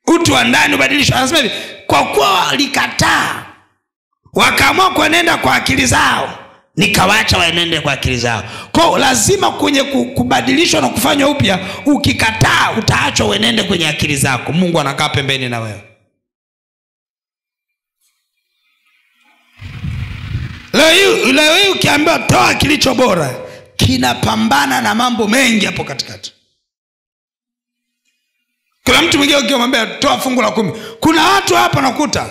Speaker 1: Utu wa ndani ubadilishwe. Anasema hivi, kwa kuwa walikataa, wakaamua kuenenda kwa akili zao, nikawaacha waenende kwa akili zao. Kwa lazima kwenye kubadilishwa na kufanywa upya, ukikataa utaachwa uenende kwenye akili zako. Mungu anakaa pembeni na wewe. Leo hii ukiambiwa toa kilicho bora, kinapambana na mambo mengi hapo katikati. Kuna mtu mwingine ukimwambia toa fungu la 10, kuna watu hapa nakuta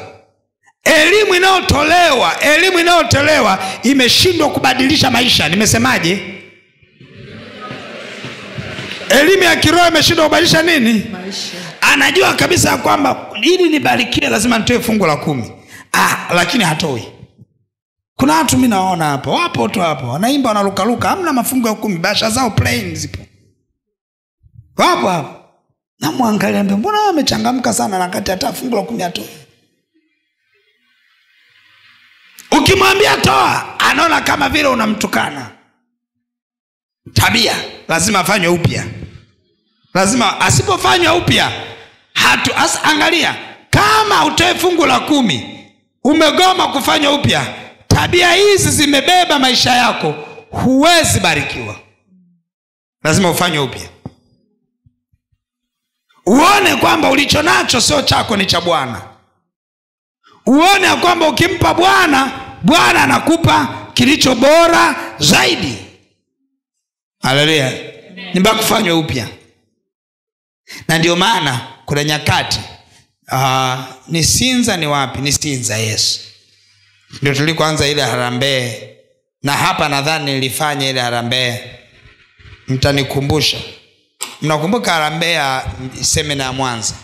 Speaker 1: elimu inayotolewa imeshindwa kubadilisha maisha. Nimesemaje? Elimu ya kiroho imeshindwa kubadilisha nini? Maisha. Anajua kabisa kwamba ili nibarikiwe lazima nitoe fungu la 10. lakini hatoi. Kuna watu mimi naona hapo, wapo tu hapo, wanaimba wanarukaruka, hamna mafungu ya 10, basha zao plain zipo. Wapo hapo. Na muangalia mbona wamechangamka sana na kati hata fungu la 10 hatoi. Ukimwambia toa, anaona kama vile unamtukana. Tabia lazima afanywe upya. Lazima asipofanywa upya angalia, kama utoe fungu la 10 umegoma kufanywa upya, tabia hizi zimebeba maisha yako, huwezi barikiwa. Lazima ufanywe upya. Uone kwamba ulicho nacho sio chako, ni cha Bwana. Uone kwamba ukimpa Bwana, Bwana anakupa kilicho bora zaidi. Haleluya. Ni mpaka kufanywa upya. Na ndio maana kuna nyakati ni Sinza, ni wapi? Ni Sinza, yes. Ndio tulikoanza ile harambee. Na hapa nadhani nilifanya ile harambee. Mtanikumbusha. Mnakumbuka harambee ya semina ya Mwanza?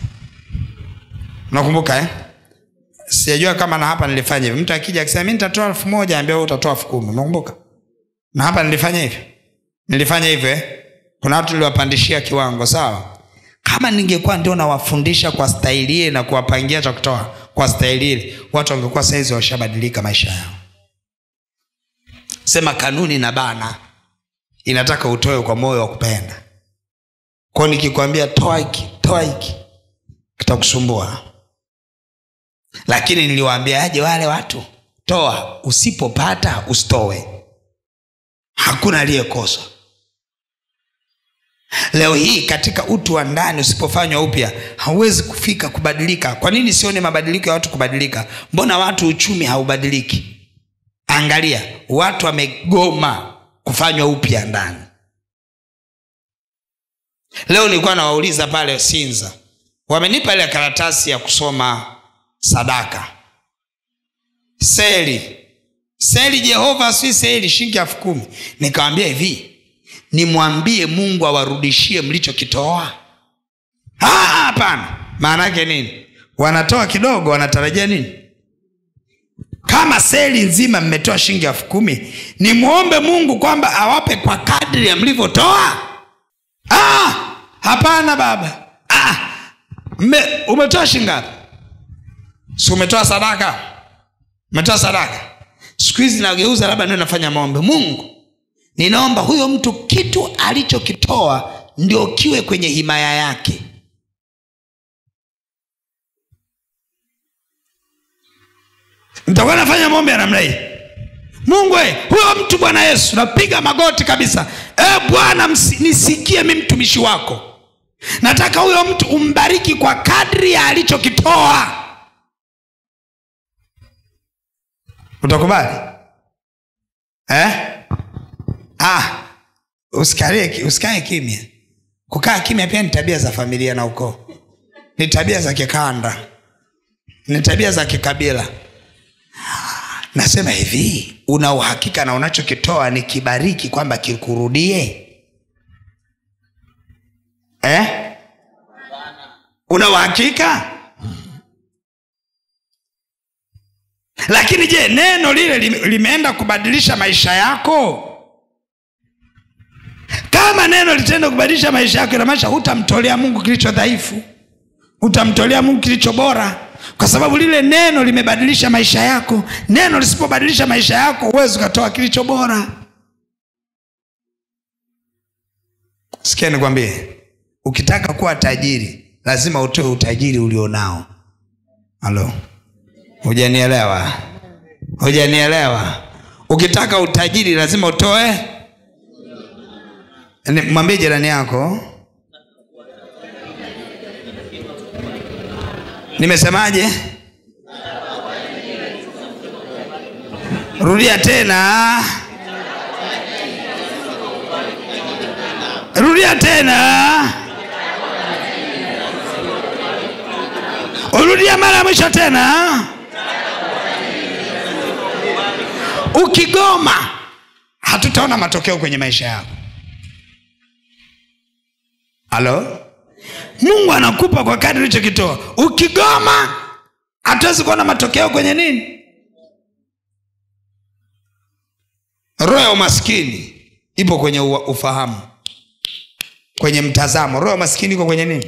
Speaker 1: Mnakumbuka Sijajua kama na hapa nilifanya hivi. Mtu akija akisema mimi nitatoa 1000, ambia wewe utatoa 10,000. Mnakumbuka? Na hapa nilifanya hivi. Nilifanya hivi. Kuna watu niliwapandishia kiwango, sawa? Kama ningekuwa ndio nawafundisha kwa staili ile na kuwapangia cha kutoa kwa staili ile, watu wangekuwa saizi washabadilika maisha yao. Sema kanuni na bana inataka utoe kwa moyo wa kupenda. Kwa nikikwambia toa hiki kitakusumbua. Lakini niliwaambiaje wale watu? Toa, usipopata usitoe. Hakuna aliyekosa. Leo hii katika utu wa ndani usipofanywa upya, hauwezi kufika kubadilika. Kwa nini sione mabadiliko ya watu kubadilika? Mbona watu uchumi haubadiliki? Angalia, watu wamegoma kufanywa upya ndani. Leo nilikuwa nawauliza pale Sinza, wamenipa ile karatasi ya kusoma sadaka. Seli Jehova si seli shilingi 10,000. Nikamwambia hivi, nimwambie Mungu awarudishie mlichokitoa? Hapana. Maana yake nini? Wanatoa kidogo, wanatarajia nini? Kama seli nzima mmetoa shilingi 10,000, nimuombe Mungu kwamba awape kwa kadri ya mlivyotoa? Hapana baba. Umetoa shilingi ngapi? Si umetoa sadaka? Umetoa sadaka. Siku hizi nageuza, labda ndio nafanya maombi. Mungu, ninaomba huyo mtu kitu alichokitoa ndio kiwe kwenye himaya yake. Nitakuwa nafanya maombi ya namna hii. Mungu huyo mtu, Bwana Yesu, napiga magoti kabisa. Bwana, nisikie mimi mtumishi wako. Nataka huyo mtu umbariki kwa kadri ya alichokitoa. Utakubali? Usikae kimya. Kukaa kimya pia ni tabia za familia na ukoo. Ni tabia za kikanda. Ni tabia za kikabila. Nasema hivi, una uhakika na unachokitoa ni kibariki kwamba kikurudie? Una uhakika? Lakini je, neno lile limeenda kubadilisha maisha yako? Kama neno litenda kubadilisha maisha yako, inamaanisha hutamtolea Mungu kilicho dhaifu. Utamtolea Mungu kilicho bora. Kwa sababu lile neno limebadilisha maisha yako. Neno lisipobadilisha maisha yako, huwezi kutoa kilicho bora. Sikia nikwambie, ukitaka kuwa tajiri, lazima utoe utajiri ulionao. Halo. Hujanielewa? Ukitaka utajiri lazima utoe. Mwambie jirani yako. Nimesemaje? Rudia tena. Rudia tena. Rudia mara mwisho tena. Ukigoma, hatutaona matokeo kwenye maisha yako. Halo? Mungu anakupa kwa kadri ulichokitoa. Ukigoma, hatuwezi kuona matokeo kwenye nini? Roho ya umaskini ipo kwenye ufahamu, kwenye mtazamo. Roho ya umaskini iko kwenye nini?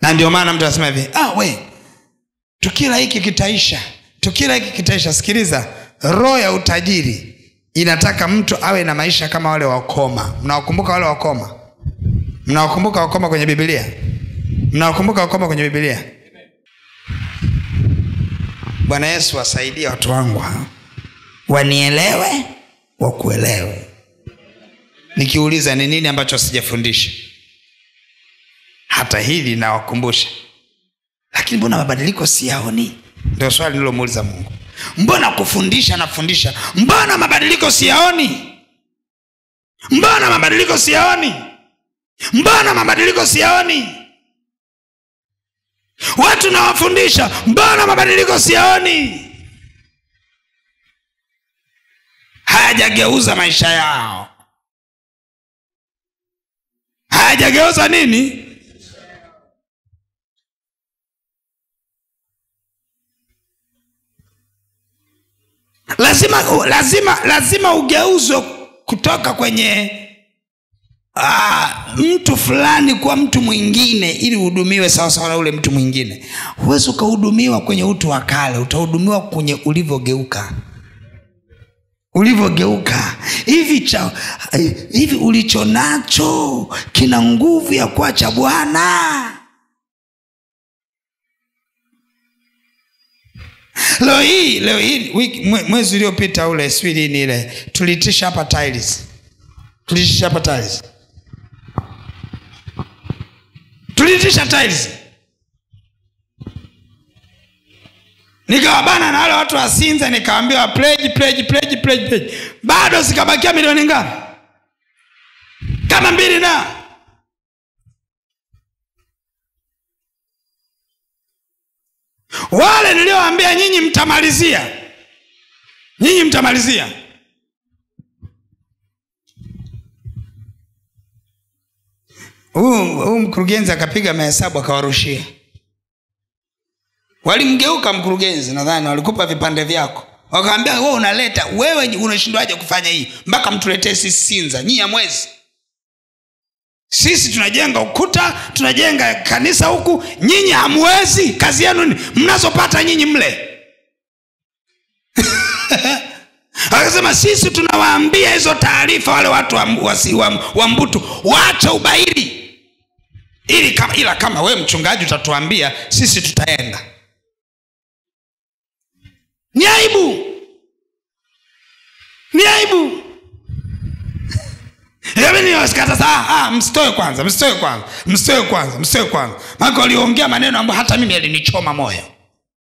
Speaker 1: Na ndio maana mtu anasema hivi, tukila hiki kitaisha, tukila hiki kitaisha. Sikiliza, roho ya utajiri inataka mtu awe na maisha kama wale wakoma. Mnawakumbuka wale wakoma? Mnawakumbuka wakoma kwenye Biblia? Mnawakumbuka wakoma kwenye Biblia? Bwana Yesu wasaidie watu wangu wanielewe, wakuelewe. Nikiuliza ni nini ambacho sijafundisha, hata hili nawakumbusha, lakini mbona mabadiliko siyaoni? Ndio swali nilomuuliza Mungu. Mbona kufundisha nafundisha, mbona mabadiliko siyaoni? Mbona mabadiliko siyaoni? Mbona mabadiliko siyaoni? Watu nawafundisha, mbona mabadiliko siyaoni? Hayajageuza maisha yao. Hayajageuza nini? Lazima ugeuzwe kutoka kwenye mtu fulani kwa mtu mwingine ili uhudumiwe sawa sawa na ule mtu mwingine. Huwezi kuhudumiwa kwenye utu wa kale, utahudumiwa kwenye ulivyogeuka. Ulivyogeuka. Hivi ulicho nacho kina nguvu ya kuacha Bwana? Leo hii mwezi uliopita ule swilini ile tulitisha hapa tiles. Tulitisha tiles. Nikawabana na wale watu wa Sinza, nikawaambia pledge. Bado zikabakia milioni ngapi? Kama 2 na. Wale niliowaambia nyinyi mtamalizia. Mkurugenzi akapiga mahesabu akawarushia. Walimgeuka mkurugenzi, nadhani walikupa vipande vyako. Wakaambia wewe unashindwaje kufanya hii? Mpaka mtuletee sisi Sinza, nyinyi ya mwezi. Sisi tunajenga ukuta, tunajenga kanisa huku, nyinyi hamwezi. Kazi yenu ni mnazopata nyinyi mle. Akasema sisi tunawaambia hizo taarifa wale watu wa Mbutu, waache ubairi. Ila kama wewe mchungaji utatuambia, sisi tutaenda. Ni aibu. Yameni wasikata saa, msitoe kwanza. Mako waliongea maneno ambayo hata mimi yalinichoma moyo.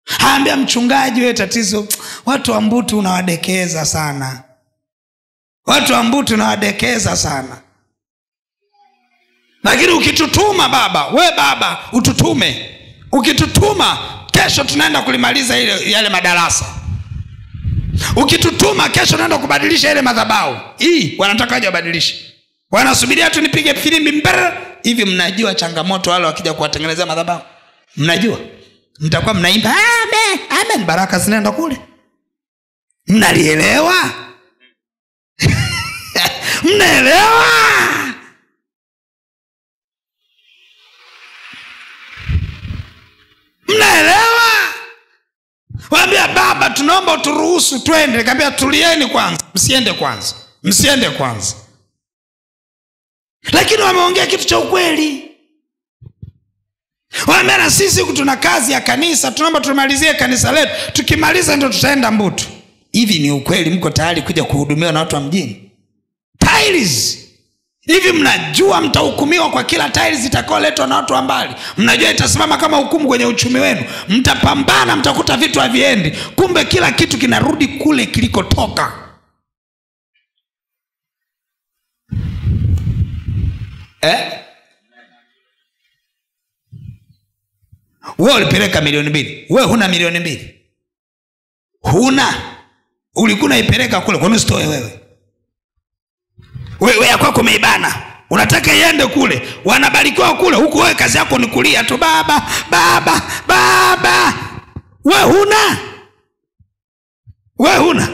Speaker 1: Haambia mchungaji, wewe tatizo watu wa Mbutu unawadekeza sana. Lakini ukitutuma baba, ututume. Ukitutuma kesho tunaenda kulimaliza yale madarasa. Ukitutuma kesho tunaenda kubadilisha ile madhabahu. Wanataka aje wabadilishe. Wanasubiria tu nipige filimbi mbere. Hivi mnajua changamoto wale wakija kuwatengenezea madhabahu? Mnajua? Mtakuwa mnaimba amen, baraka zinaenda kule. Mnalielewa? Mnaelewa? Mnaelewa? Waambia baba, tunaomba uturuhusu twende. Nikamwambia tulieni kwanza, msiende kwanza. Lakini wameongea kitu cha ukweli. Waambia na sisi tuna kazi ya kanisa, tunaomba tumalizie kanisa letu, tukimaliza ndio tutaenda Mbutu. Hivi ni ukweli mko tayari kuja kuhudumiwa na watu wa mjini? Tiles. Hivi mnajua mtahukumiwa kwa kila tiles itakayoletwa na watu wa mbali? Mnajua itasimama kama hukumu kwenye uchumi wenu? Mtapambana, mtakuta vitu haviendi. Kumbe kila kitu kinarudi kule kilikotoka. Wewe ulipeleka 2,000,000. Wewe huna 2,000,000. Huna. Ulikuwa unaipeleka kule, kwa nini usitoe wewe? Wewe yako umeibana. unataka iende kule, wanabarikiwa kule, huku wewe kazi yako ni kulia tu, baba baba baba. Wewe huna.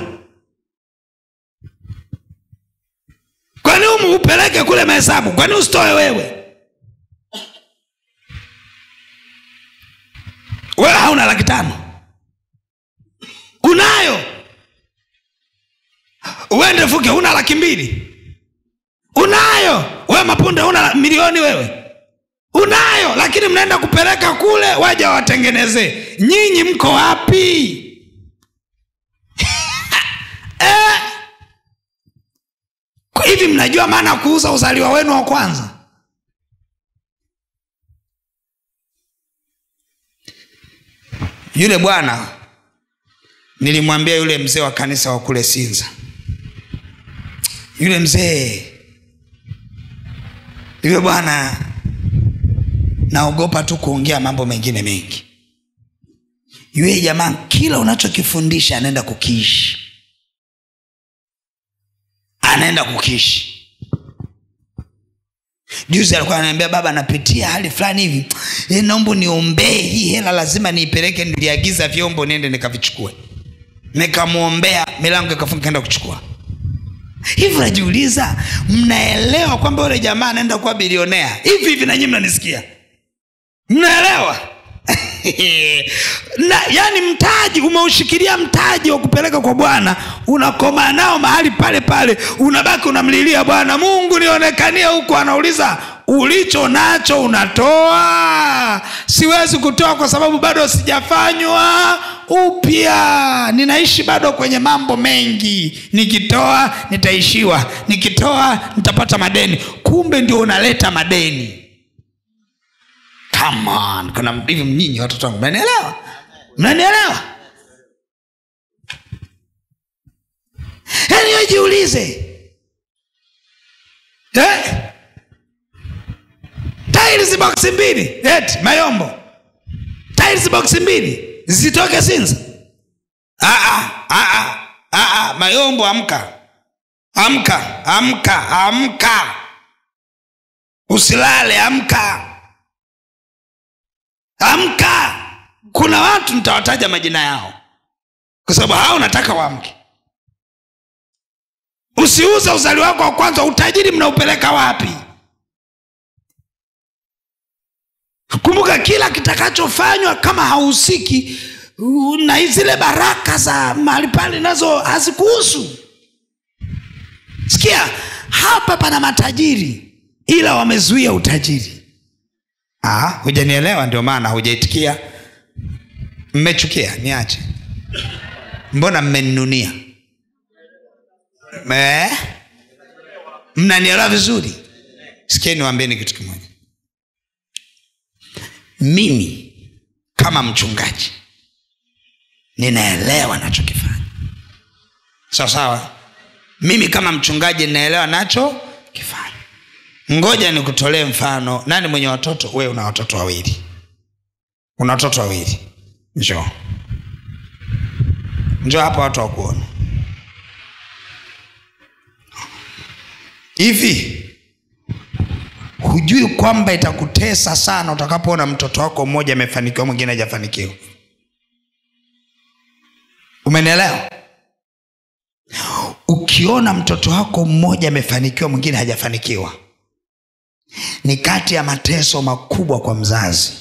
Speaker 1: Kwani upeleke kule mahesabu? Kwani usitoe wewe? Wewe hauna 500. Unayo. Uende Fuke una 200. Unayo. Wewe Mapunda una milioni wewe. Unayo, lakini mnaenda kupeleka kule waje watengeneze. Nyinyi mko wapi? Hivi mnajua maana kuuza uzaliwa wenu wa kwanza? Yule bwana nilimwambia, yule mzee wa kanisa wa kule Sinza, yule mzee, yule bwana naogopa tu kuongea mambo mengine mengi. Yule jamaa kila unachokifundisha anaenda kukiishi. Juzi alikuwa ananiambia, baba napitia hali fulani hivi, naomba niombee hii hela, lazima niipeleke, niliagiza vyombo niende nikavichukue. Nikamuombea, milango ikafunga, kaenda kuchukua. Hivi najiuliza, mnaelewa kwamba yule jamaa anaenda kuwa bilionea? Hivi na nyinyi mnanisikia? Mnaelewa? Yani mtaji, umeushikilia mtaji wa kupeleka kwa Bwana, unakoma nao mahali pale pale, unabaki unamlilia Bwana, Mungu nionekanie huko. Anauliza, ulicho nacho unatoa? Siwezi kutoa kwa sababu bado sijafanywa upya, ninaishi bado kwenye mambo mengi. Nikitoa nitaishiwa, nikitoa nitapata madeni. Kumbe ndio unaleta madeni. Come on, kuna hivi mnyinyi watoto wangu, mnanielewa? Yaani wewe jiulize, tiles box 2, Mayombo, tiles box 2 zitoke Sinza? Mayombo, amka, usilale, amka. Kuna watu nitawataja majina yao kwa sababu hao nataka waamke. Usiuze uzali wako wa kwanza. Utajiri mnaupeleka wapi? Kumbuka, kila kitakachofanywa kama hausiki na zile baraka za mahali pale, nazo hazikuhusu. Sikia, hapa pana matajiri ila wamezuia utajiri. Hujanielewa, ndio maana hujaitikia. Mmechukia, niache. Mbona mmeninunia? Mnanielewa vizuri? Sikia niwaambieni kitu kimoja. Mimi kama mchungaji ninaelewa nachokifanya. Sawa? Mimi kama mchungaji ninaelewa nachokifanya. Ngoja nikutolee mfano. Nani mwenye watoto? Wewe una watoto 2. Una watoto 2. Njoo hapa watu wakuona. Hivi hujui kwamba itakutesa sana utakapoona mtoto wako mmoja amefanikiwa mwingine hajafanikiwa? Umenielewa? Ukiona mtoto wako mmoja amefanikiwa mwingine hajafanikiwa, ni kati ya mateso makubwa kwa mzazi.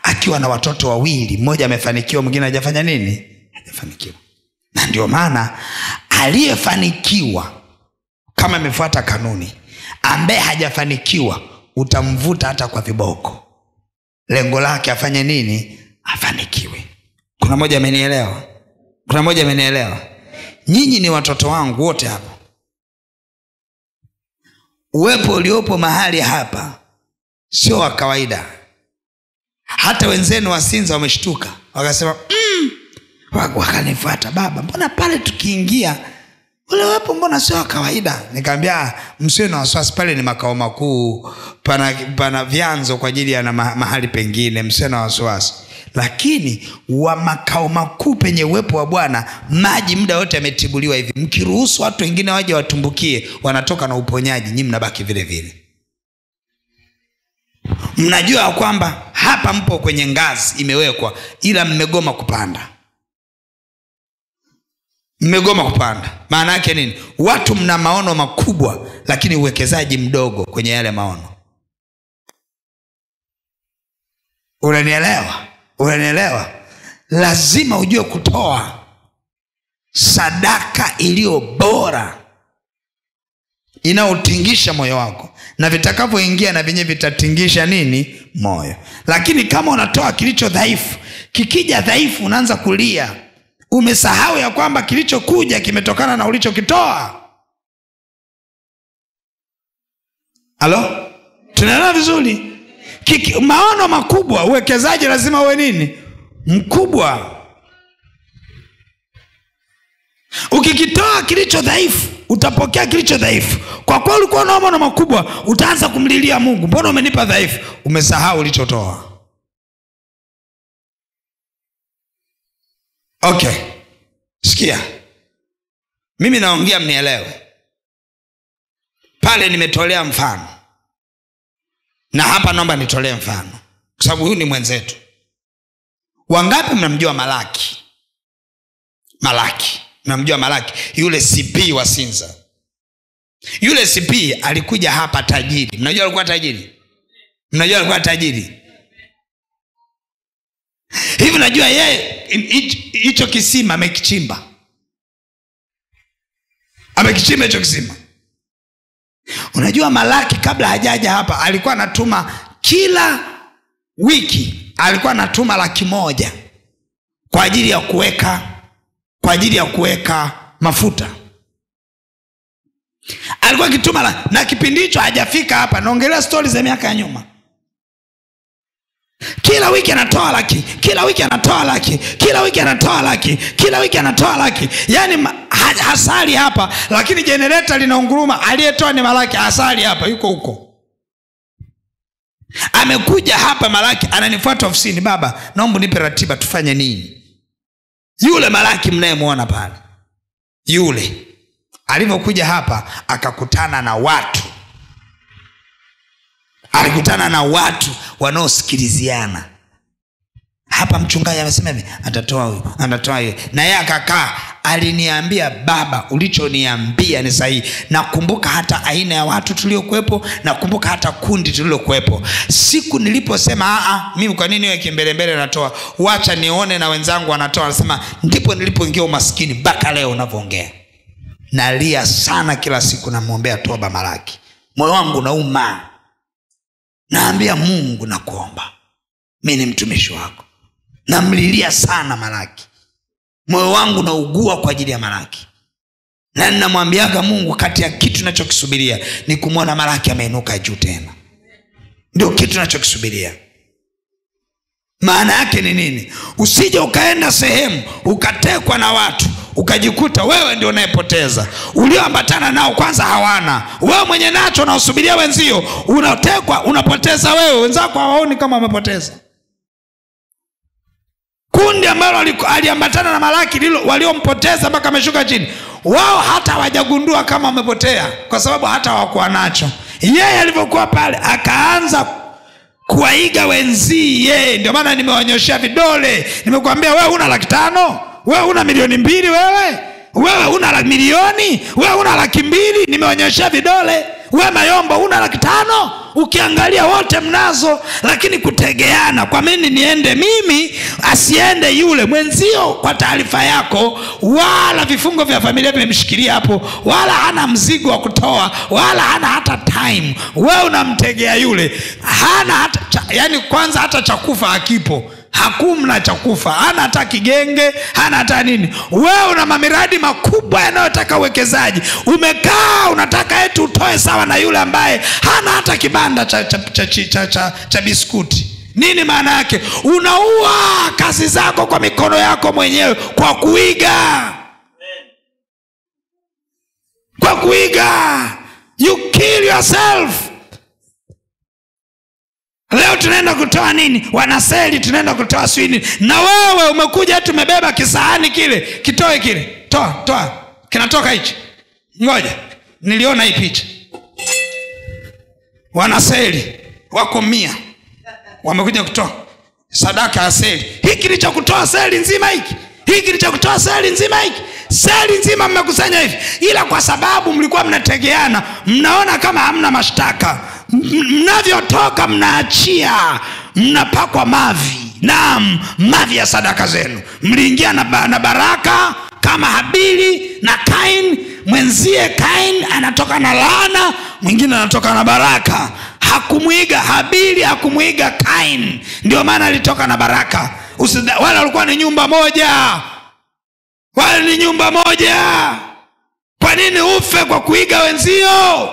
Speaker 1: Akiwa na watoto 2, mmoja amefanikiwa mwingine hajafanya nini? Hajafanikiwa. Na ndio maana aliyefanikiwa, kama amefuata kanuni, ambaye hajafanikiwa utamvuta hata kwa viboko. Lengo lake afanye nini? Afanikiwe. Kuna mmoja amenielewa? Nyinyi ni watoto wangu wote hapa. Uwepo uliopo mahali hapa sio wa kawaida. Hata wenzenu wa Sinza wameshtuka, wakasema wakanifuata, baba, mbona pale tukiingia ule uwepo mbona sio wa kawaida? Nikamwambia, msiwe na wasiwasi, pale ni makao makuu, pana vyanzo kwa ajili ya mahali pengine, msiwe na wasiwasi. Lakini wa makao makuu penye uwepo wa Bwana, maji muda wote yametibuliwa hivi. Mkiruhusu watu wengine waje watumbukie, wanatoka na uponyaji, nyinyi mnabaki vile vile. Mnajua kwamba hapa mpo kwenye ngazi imewekwa, ila mmegoma kupanda. Mmegoma kupanda. Maana yake nini? Watu mna maono makubwa, lakini uwekezaji mdogo kwenye yale maono. Unanielewa? Unanielewa? Lazima ujue kutoa sadaka iliyo bora, inaotingisha moyo wako, na vitakavyoingia na vyenye vitatingisha nini? Moyo. Lakini kama unatoa kilicho dhaifu, kikija dhaifu unaanza kulia. Umesahau ya kwamba kilichokuja kimetokana na ulichokitoa. Halo? Tunaelewa vizuri? Maono makubwa, uwekezaji lazima uwe nini? Mkubwa. Ukikitoa kilicho dhaifu, utapokea kilicho dhaifu. Kwa kuwa ulikuwa na maono makubwa, utaanza kumlilia Mungu, mbona umenipa dhaifu? Umesahau ulichotoa. Okay. Sikia. Mimi naongea mnielewe. Pale nimetolea mfano. Na hapa naomba nitolee mfano, kwa sababu huyu ni mwenzetu. Wangapi mnamjua Malaki? Malaki. Mnamjua Malaki? Yule CP wa Sinza. Yule CP alikuja hapa tajiri. Mnajua alikuwa tajiri? Mnajua alikuwa tajiri? Hivi najua yeye hicho kisima amekichimba. Amekichimba hicho kisima. Unajua Malaki kabla hajaja hapa alikuwa anatuma kila wiki, alikuwa anatuma 100,000 kwa ajili ya kuweka mafuta. Alikuwa kituma, na kipindi hicho hajafika hapa, naongelea stories za miaka ya nyuma. Kila wiki anatoa 100,000, kila wiki anatoa 100,000, kila wiki anatoa 100,000, kila wiki anatoa 100,000. Yaani hasali hapa, lakini generator linaunguruma, aliyetoa ni Malaki. Hasali hapa, yuko huko. Amekuja hapa Malaki, ananifuata ofisini, baba naomba nipe ratiba tufanye nini. Yule Malaki mnayemuona pale, yule alipokuja hapa akakutana na watu. Alikutana na watu wanaosikiliziana. Hapa mchungaji amesema hivi, atatoa huyu, anatoa yeye. Na yeye akakaa, aliniambia, baba ulichoniambia ni sahihi. Nakumbuka hata aina ya watu tuliokuepo, nakumbuka hata kundi tulilokuepo. Siku niliposema mimi kwa nini wewe kimbelembele natoa, wacha nione na wenzangu wanatoa, anasema ndipo nilipoingia umaskini mpaka leo unavyoongea. Nalia sana kila siku, namuombea toba Malaki. Moyo wangu unauma. Naambia Mungu, nakuomba, mimi ni mtumishi wako. Namlilia sana Malaki. Moyo wangu unaugua kwa ajili ya Malaki. Na ninamwambiaga Mungu, kati ya kitu ninachokisubiria ni kumwona Malaki ameinuka juu tena. Ndio kitu ninachokisubiria. Maana yake ni nini? Usije ukaenda sehemu ukatekwa na watu, ukajikuta wewe ndio unayepoteza. Ulioambatana nao kwanza hawana. Wewe mwenye nacho unaosubiria wenzio, unatekwa, unapoteza wewe. Wenzako hawaoni kama wamepoteza. Kundi ambalo aliambatana na Malaki ndilo waliompoteza mpaka ameshuka chini. Wao hata hawajagundua kama wamepotea, kwa sababu hata hawakuwa nacho. Yeye alipokuwa pale akaanza kuwaiga wenzie. Ndio maana nimewanyoshia vidole. Nimekuambia wewe una 500,000, wewe una 2,000,000, wewe una milioni, wewe una 200,000. Nimewanyoshia vidole. Wewe Mayombo una 500,000. Ukiangalia wote mnazo, lakini kutegeana, kwa mimi niende mimi asiende yule mwenzio. Kwa taarifa yako, wala vifungo vya familia vimemshikilia hapo, wala hana mzigo wa kutoa, wala hana hata time. Wewe unamtegea yule, hana hata yani kwanza hata chakufa hakipo. Hakumna chakufa, hana hata kigenge, hana hata nini. Wewe una mamiradi makubwa yanayotaka uwekezaji. Umekaa unataka eti utoe sawa na yule ambaye hana hata kibanda cha biskuti. Nini maana yake? Unaua kazi zako kwa mikono yako mwenyewe kwa kuiga. Kwa kuiga. You kill yourself. Leo leo tunaenda kutoa nini, wanaseli tunaenda kutoa swini, na wewe umekuja tumebeba kisahani kile, kitoe kile, toa kinatoka hichi. Ngoja niliona hii picha, wanaseli wako 100 wamekuja kutoa sadaka ya seli. Hiki ni cha kutoa seli nzima hiki. Hiki ni cha kutoa seli nzima hiki. Seli nzima mmekusanya hivi. Ila kwa sababu mlikuwa mnategeana, mnaona kama hamna mashtaka, mnavyotoka mnaachia, mnapakwa mavi. Naam, mavi ya sadaka zenu. Mliingia na baraka kama Habili na Kain. Mwenzie Kain anatoka na laana, mwingine anatoka na baraka. Hakumuiga Habili, hakumuiga Kain, ndio maana alitoka na baraka. Wale walikuwa ni nyumba moja. Wale ni nyumba moja. Kwa nini ufe kwa kuiga wenzio?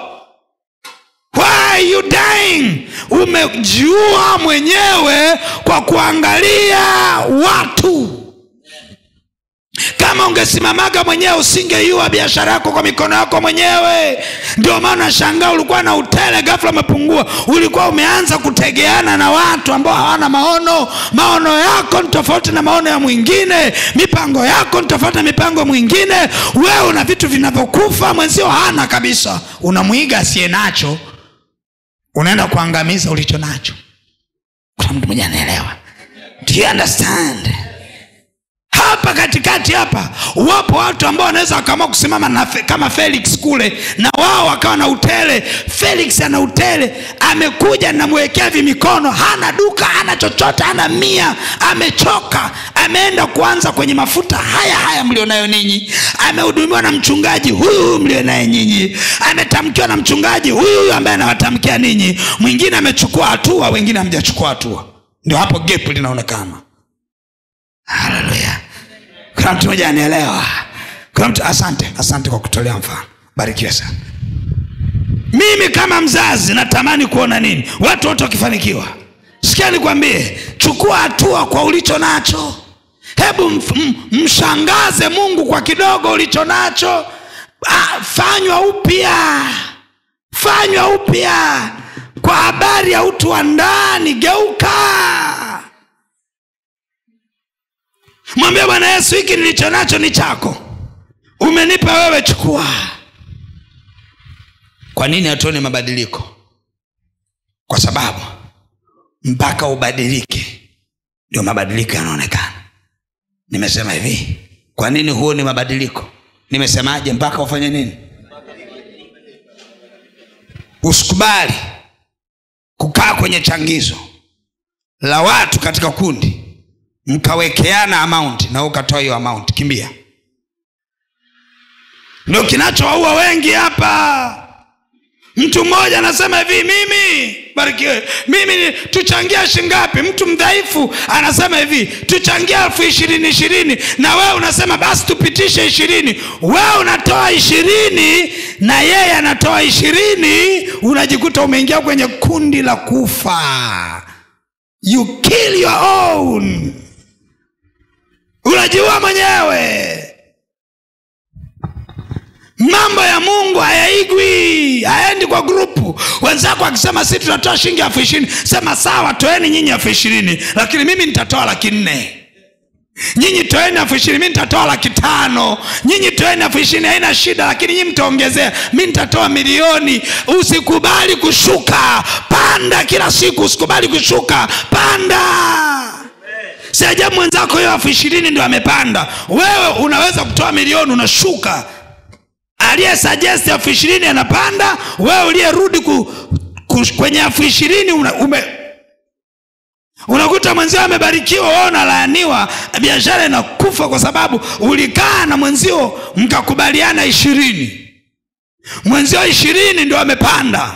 Speaker 1: Why you dying? Umejiua mwenyewe kwa kuangalia watu. Kama ungesimamaga mwenyewe usingeiua biashara yako kwa mikono yako mwenyewe. Ndio maana shangaa ulikuwa na utele ghafla umepungua. Ulikuwa umeanza kutegeana na watu ambao hawana maono. Maono yako ni tofauti na maono ya mwingine. Mipango yako ni tofauti na mipango mwingine. Wewe una vitu vinavyokufa, mwenzio hana kabisa. Unamuiga asiye nacho, unaenda kuangamiza ulicho nacho. Kuna mtu mmoja anaelewa? Do you understand? Hapa katikati hapa wapo watu ambao wanaweza wakaamua kusimama kama Felix kule, na wao wakawa na utele. Felix ana utele, amekuja na mwekea mikono, hana duka, hana chochote, hana 100, amechoka, ameenda kuanza kwenye mafuta haya mlionayo ninyi, amehudumiwa na mchungaji huyu mlionaye nyinyi, ametamkiwa na mchungaji huyu ambaye anawatamkia ninyi. Mwingine amechukua hatua, wengine hamjachukua hatua. Ndio hapo gap linaonekana. Haleluya. Kuna mtu mmoja anielewa? Kuna mtu, asante kwa kutolea mfano. Barikiwe sana. Mimi kama mzazi natamani kuona nini? Watu wote wakifanikiwa. Sikia nikwambie, chukua hatua kwa ulicho nacho. Hebu mshangaze Mungu kwa kidogo ulicho nacho. Fanywa upya. Kwa habari ya utu wa ndani, geuka. Mwambie Bwana Yesu, hiki nilicho nacho ni chako. Umenipa wewe, chukua. Kwa nini hatuone mabadiliko? Kwa sababu mpaka ubadilike ndio mabadiliko yanaonekana. Nimesema hivi, kwa nini huoni mabadiliko? Nimesemaje? Mpaka ufanye nini? Usikubali kukaa kwenye changizo la watu katika kundi, mkawekeana amount na ukatoa hiyo amount, kimbia. Ndio kinachowaua wengi hapa. Mtu mmoja anasema hivi, mimi barikiwe, mimi tuchangia shingapi? Mtu mdhaifu anasema hivi, tuchangia 20,20, na wewe unasema basi tupitishe 20. Wewe unatoa 20 na yeye anatoa 20, unajikuta umeingia kwenye kundi la kufa. You kill your own. Unajiua mwenyewe. Mambo ya Mungu hayaigwi, haendi kwa grupu. Wenzako akisema sisi tunatoa shilingi 20,000, sema sawa, toeni nyinyi 20,000, lakini mimi nitatoa 400,000. Nyinyi toeni 20,000, mimi nitatoa 500,000. Nyinyi toeni 20,000, haina shida, lakini nyinyi mtaongezea, mimi nitatoa 1,000,000. Usikubali kushuka, panda kila siku. Usikubali kushuka, panda. Si ajabu mwenzako yeye 20,000 ndio amepanda. Wewe unaweza kutoa 1,000,000, unashuka. Aliye suggest 20,000 anapanda, wewe uliyerudi kwenye 20,000 unakuta mwenzio amebarikiwa, wewe unalaaniwa. Biashara inakufa kwa sababu ulikaa na mwenzio mkakubaliana 20. Mwenzio 20 ndio amepanda,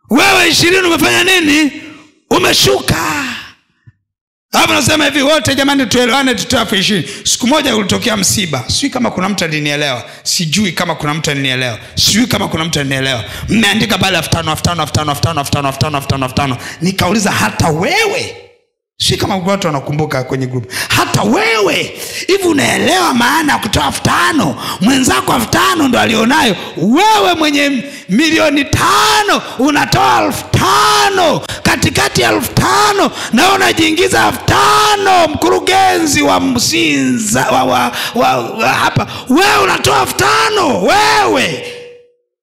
Speaker 1: wewe 20 umefanya nini? Umeshuka. Hapo nasema hivi, wote jamani tuelewane, tutoe 20,000. Siku moja ulitokea msiba. Sijui kama kuna mtu alinielewa. Mmeandika pale 5,000. Nikauliza hata wewe? Sijui kama watu wanakumbuka kwenye group. Hata wewe hivi unaelewa maana ya kutoa 5,000? Mwenzako 5,000 ndo alionayo. Wewe mwenye 5,000,000 unatoa 5,000. 5,000 katikati ya 5,000 na unajiingiza 5,000 mkurugenzi wa Msinza hapa, wewe unatoa 5,000,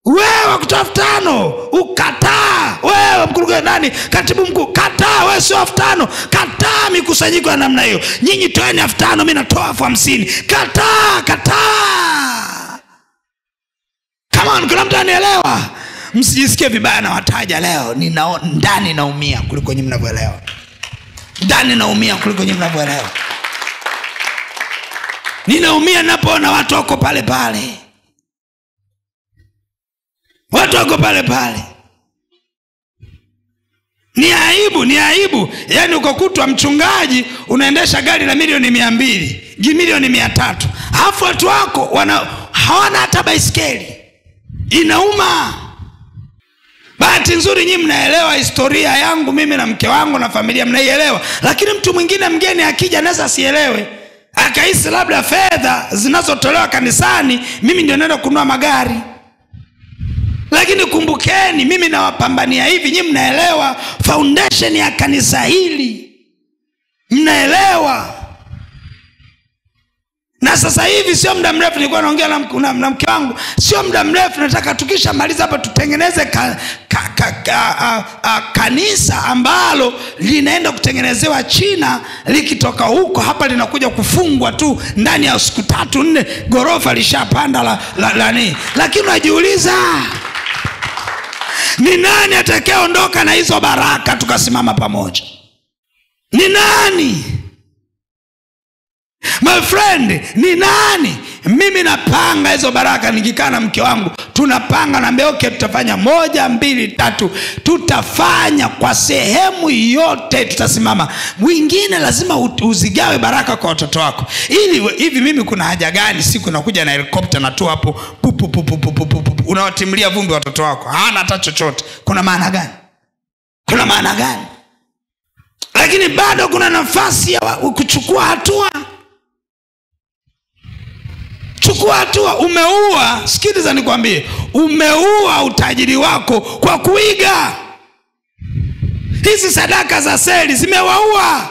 Speaker 1: wewe kutoa 5,000 ukataa, wewe mkurugenzi nani, katibu mkuu, kataa, wewe sio 5,000, kataa mikusanyiko ya namna hiyo, nyinyi toeni 5,000, mimi natoa 50,000, kataa. Kama kuna mtu anielewa, msijisikie vibaya na wataja leo, ndani naumia kuliko nyinyi mnavyoelewa, ndani naumia kuliko nyinyi mnavyoelewa. Ninaumia ninapoona watu wako pale pale, watu wako pale pale. Ni aibu. Yaani ukokutwa mchungaji unaendesha gari la milioni 200, milioni 300, alafu watu wako hawana hata baisikeli. Inauma. Bahati nzuri nyinyi mnaelewa historia yangu mimi na mke wangu na familia, mnaielewa. Lakini mtu mwingine mgeni akija anaweza sielewe, akahisi labda fedha zinazotolewa kanisani mimi ndio naenda kununua magari. Lakini kumbukeni, mimi nawapambania hivi, nyinyi mnaelewa foundation ya kanisa hili, mnaelewa. Na sasa hivi sio muda mrefu nilikuwa naongea na mke wangu, sio muda mrefu nataka tukishamaliza hapa tutengeneze kanisa ambalo linaenda kutengenezewa China, likitoka huko hapa linakuja kufungwa tu ndani ya siku 3-4, gorofa lishapanda la nini. Lakini unajiuliza, ni nani atakayeondoka na hizo baraka tukasimama pamoja? Ni nani? My friend, ni nani? Mimi napanga hizo baraka, nikikaa na mke wangu tunapanga, naambia okay, tutafanya 1, 2, 3, tutafanya kwa sehemu yote, tutasimama. Mwingine lazima uzigawe baraka kwa watoto wako. Ili hivi mimi kuna haja gani siku nakuja na helikopta na tu hapo unawatimulia vumbi watoto wako, hana hata chochote? Kuna maana gani? Kuna maana gani? Lakini bado kuna nafasi ya kuchukua hatua. Chukua hatua. Umeua, sikiliza nikwambie, umeua utajiri wako kwa kuiga. Hizi sadaka za seli zimewaua.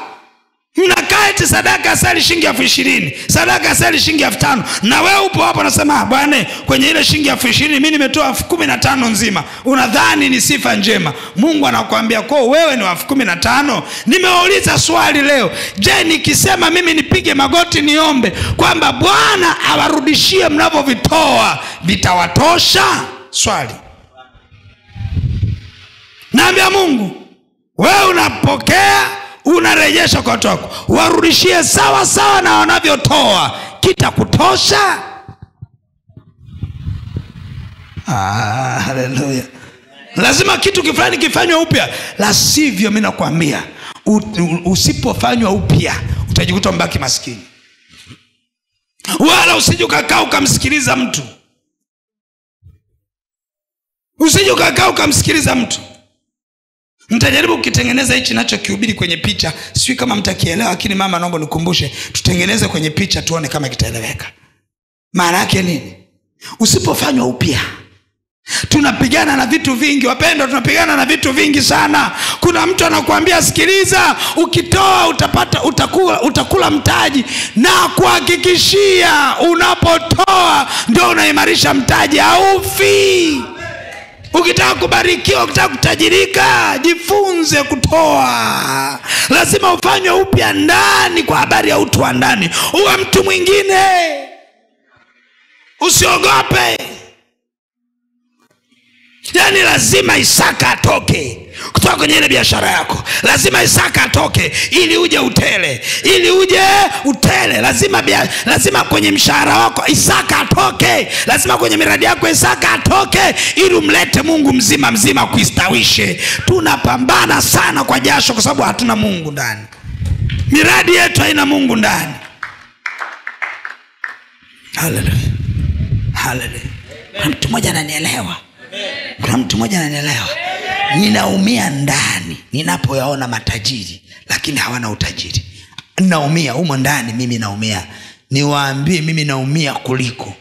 Speaker 1: Mnakaa eti sadaka ya seli shilingi 20,000, sadaka ya seli shilingi 5,000, na wewe upo hapo unasema bwana, kwenye ile shilingi 20,000 mimi nimetoa 15,000 nzima. Unadhani ni sifa njema? Mungu anakuambia kwa wewe ni wa 15,000. Nimeuliza swali leo, je, nikisema mimi nipige magoti niombe kwamba Bwana awarudishie mnavyovitoa, vitawatosha? Swali. Naambia Mungu, wewe unapokea, unarejesha kwa watu wako, warudishie sawa sawa na wanavyotoa, kitakutosha? Haleluya. Lazima kitu kifani kifanywe upya, la sivyo mimi nakwambia usipofanywa upya utajikuta mbaki maskini. Wala usije ukakaa ukamsikiliza mtu, usije ukakaa ukamsikiliza mtu. Nitajaribu kukitengeneza hichi nacho kihubiri kwenye picha, sio kama mtakielewa, lakini mama naomba nikumbushe tutengeneze kwenye picha tuone kama kitaeleweka. Maana yake nini? Usipofanywa upya. Tunapigana na vitu vingi wapendwa, tunapigana na vitu vingi sana. Kuna mtu anakuambia sikiliza, ukitoa utakula mtaji, na kuhakikishia unapotoa ndio unaimarisha mtaji, haufi. Ukitaka kubarikiwa, ukitaka kutajirika, jifunze kutoa. Lazima ufanywe upya ndani kwa habari ya utu wa ndani. Uwe mtu mwingine. Usiogope. Yaani lazima Isaka atoke kutoka kwenye ile biashara yako. Lazima Isaka atoke ili uje utele. Lazima kwenye mshahara wako Isaka atoke. Lazima kwenye miradi yako Isaka atoke ili umlete Mungu mzima kuistawishe. Tunapambana sana kwa jasho kwa sababu hatuna Mungu ndani. Miradi yetu haina Mungu ndani. Haleluya. Mtu mmoja ananielewa. Kuna mtu mmoja ananielewa. Ninaumia ndani ninapoyaona matajiri lakini hawana utajiri. Naumia humo ndani, mimi naumia. Niwaambie mimi naumia kuliko.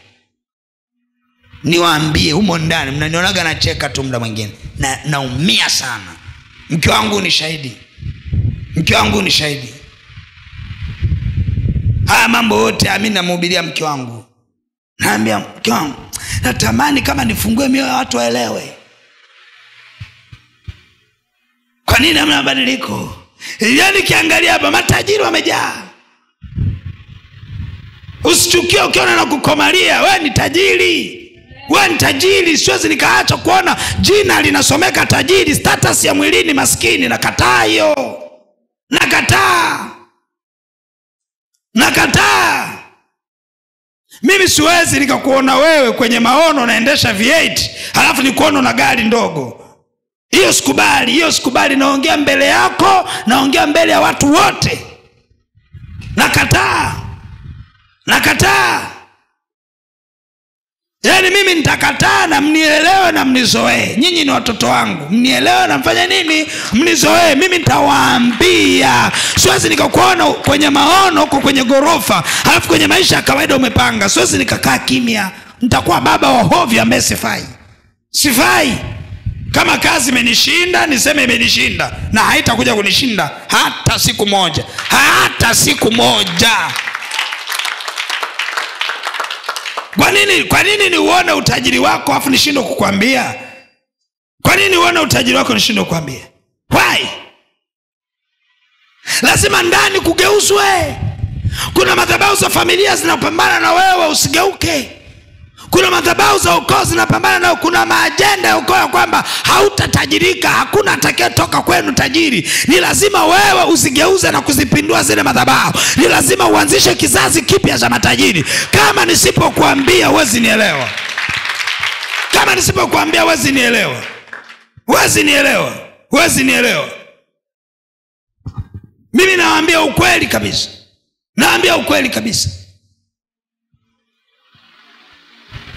Speaker 1: Niwaambie humo ndani, mnanionaga nacheka tu muda mwingine. Naumia sana. Mke wangu ni shahidi. Mke wangu ni shahidi. Haya mambo yote mimi namhubiria mke wangu. Naambia mke wangu, natamani kama nifungue mioyo ya watu waelewe. Kwa nini hamna mabadiliko? Yaani kiangalia hapa matajiri wamejaa. Usichukie ukiona na kukomalia, wewe ni tajiri. Wewe ni tajiri, siwezi nikaacha kuona jina linasomeka tajiri, status ya mwilini maskini. Nakataa hiyo. Nakataa. Mimi siwezi nikakuona wewe kwenye maono naendesha V8 halafu nikuona na gari ndogo. Hiyo sikubali. Naongea mbele yako, naongea mbele ya watu wote. Nakataa. Yaani mimi nitakataa na mnielewe na mnizoee. Nyinyi ni watoto wangu. Mnielewe na mfanye nini? Mnizoee. Mimi nitawaambia. Siwezi nikakuona kwenye maono uko kwenye gorofa halafu kwenye maisha ya kawaida umepanga. Siwezi nikakaa kimya. Nitakuwa baba wa hovyo ambaye sifai. Kama kazi imenishinda, niseme imenishinda, na haitakuja kunishinda hata siku moja. Kwa nini ni uone utajiri wako afu nishindwe kukwambia? Kwa nini uone utajiri wako nishindwe kukwambia? Why? Lazima ndani kugeuzwe. Kuna madhabahu za familia zinapambana na wewe usigeuke. Kuna madhabahu za ukoo zinapambana na, kuna maajenda ya ukoo kwamba hautatajirika, hakuna atakayetoka kwenu tajiri. Ni lazima wewe usigeuze na kuzipindua zile madhabahu. Ni lazima uanzishe kizazi kipya cha matajiri. Kama nisipokuambia huwezi nielewa. Huwezi nielewa. Mimi naambia ukweli kabisa.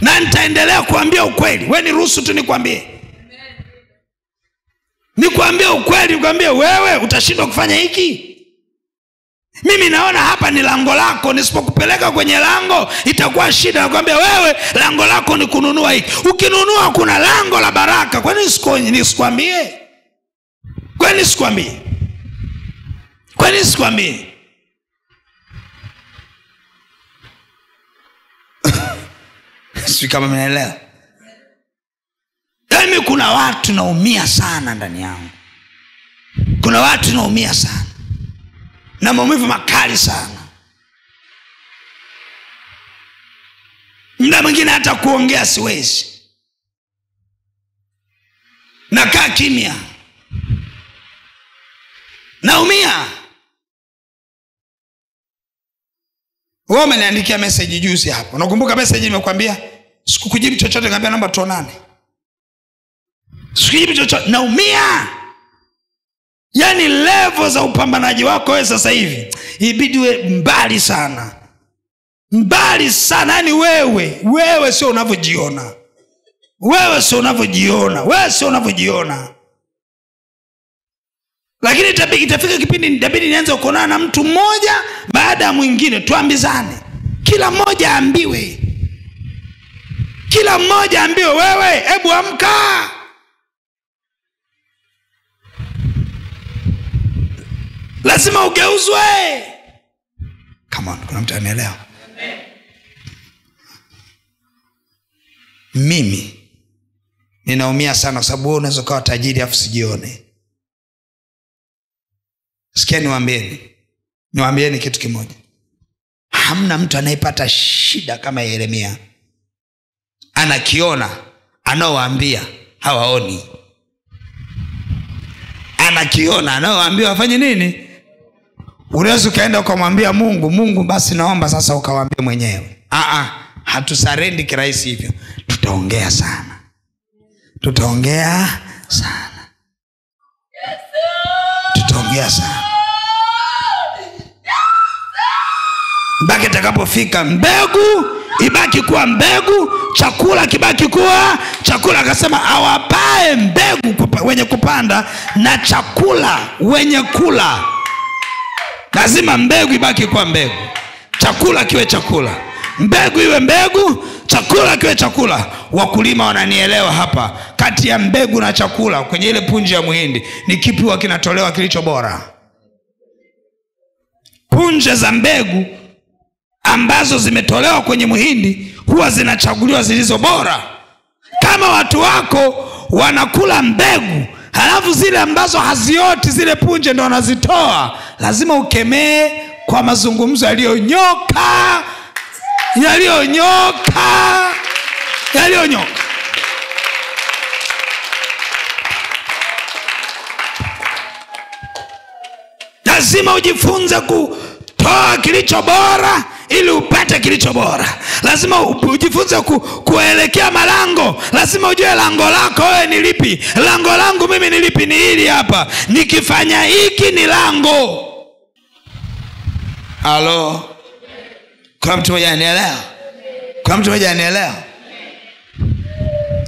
Speaker 1: Na nitaendelea kuambia ukweli. Wewe niruhusu tu nikwambie. Nikwambie ukweli, nikwambie wewe utashindwa kufanya hiki. Mimi naona hapa ni lango lako, nisipokupeleka kwenye lango itakuwa shida. Nakwambia wewe lango lako ni kununua hiki. Ukinunua kuna lango la baraka. Kwa nini nisikwambie? Sisi kama mnaelewa. Mimi kuna watu naumia sana ndani yangu. Na maumivu makali sana. Muda mwingine hata kuongea siwezi. Nakaa kimya. Naumia. Wewe umeniandikia message juzi hapo. Unakumbuka message nimekwambia? Sikukujibu chochote, nikamwambia naomba tuonane. Sikujibu chochote. Naumia. Yaani level za upambanaji wako wewe sasa hivi ibidi we mbali sana. Yaani wewe sio unavyojiona. Wewe sio unavyojiona. Lakini itafika kipindi itabidi nianze kuonana na mtu mmoja baada ya mwingine, tuambizane. Kila mmoja aambiwe wewe hebu amka. Lazima ugeuzwe. Come on, kuna mtu anaelewa? Mimi ninaumia sana kwa sababu wewe unaweza kuwa tajiri afu sijione. Sikia niwaambieni kitu kimoja. Hamna mtu anayepata shida kama Yeremia. Anakiona, anaowaambia hawaoni. Anakiona, anaowaambia wafanye nini? Unaweza kaenda ukamwambia Mungu basi naomba sasa ukawaambie mwenyewe. Hatusarendi kirahisi hivyo. Tutaongea sana. Mpaka itakapofika mbegu ibaki kuwa mbegu, chakula kibaki kuwa chakula. Akasema awapae mbegu wenye kupanda na chakula wenye kula. Lazima mbegu ibaki kuwa mbegu, chakula kiwe chakula. mbegu iwe mbegu, chakula kiwe chakula. Wakulima wananielewa hapa. Kati ya mbegu na chakula kwenye ile punje ya muhindi, ni kipi huwa kinatolewa kilicho bora? Punje za mbegu ambazo zimetolewa kwenye muhindi huwa zinachaguliwa zilizo bora. Kama watu wako wanakula mbegu, halafu zile ambazo hazioti zile punje ndo wanazitoa, lazima ukemee kwa mazungumzo yaliyonyoka. Lazima ujifunze kutoa kilicho bora ili upate kilicho bora. Lazima ujifunze kuelekea malango. Lazima ujue lango lako wewe ni lipi. Lango langu mimi ni lipi? Ni hili hapa. Nikifanya hiki ni lango. Halo. Kwa mtu mmoja anielewa?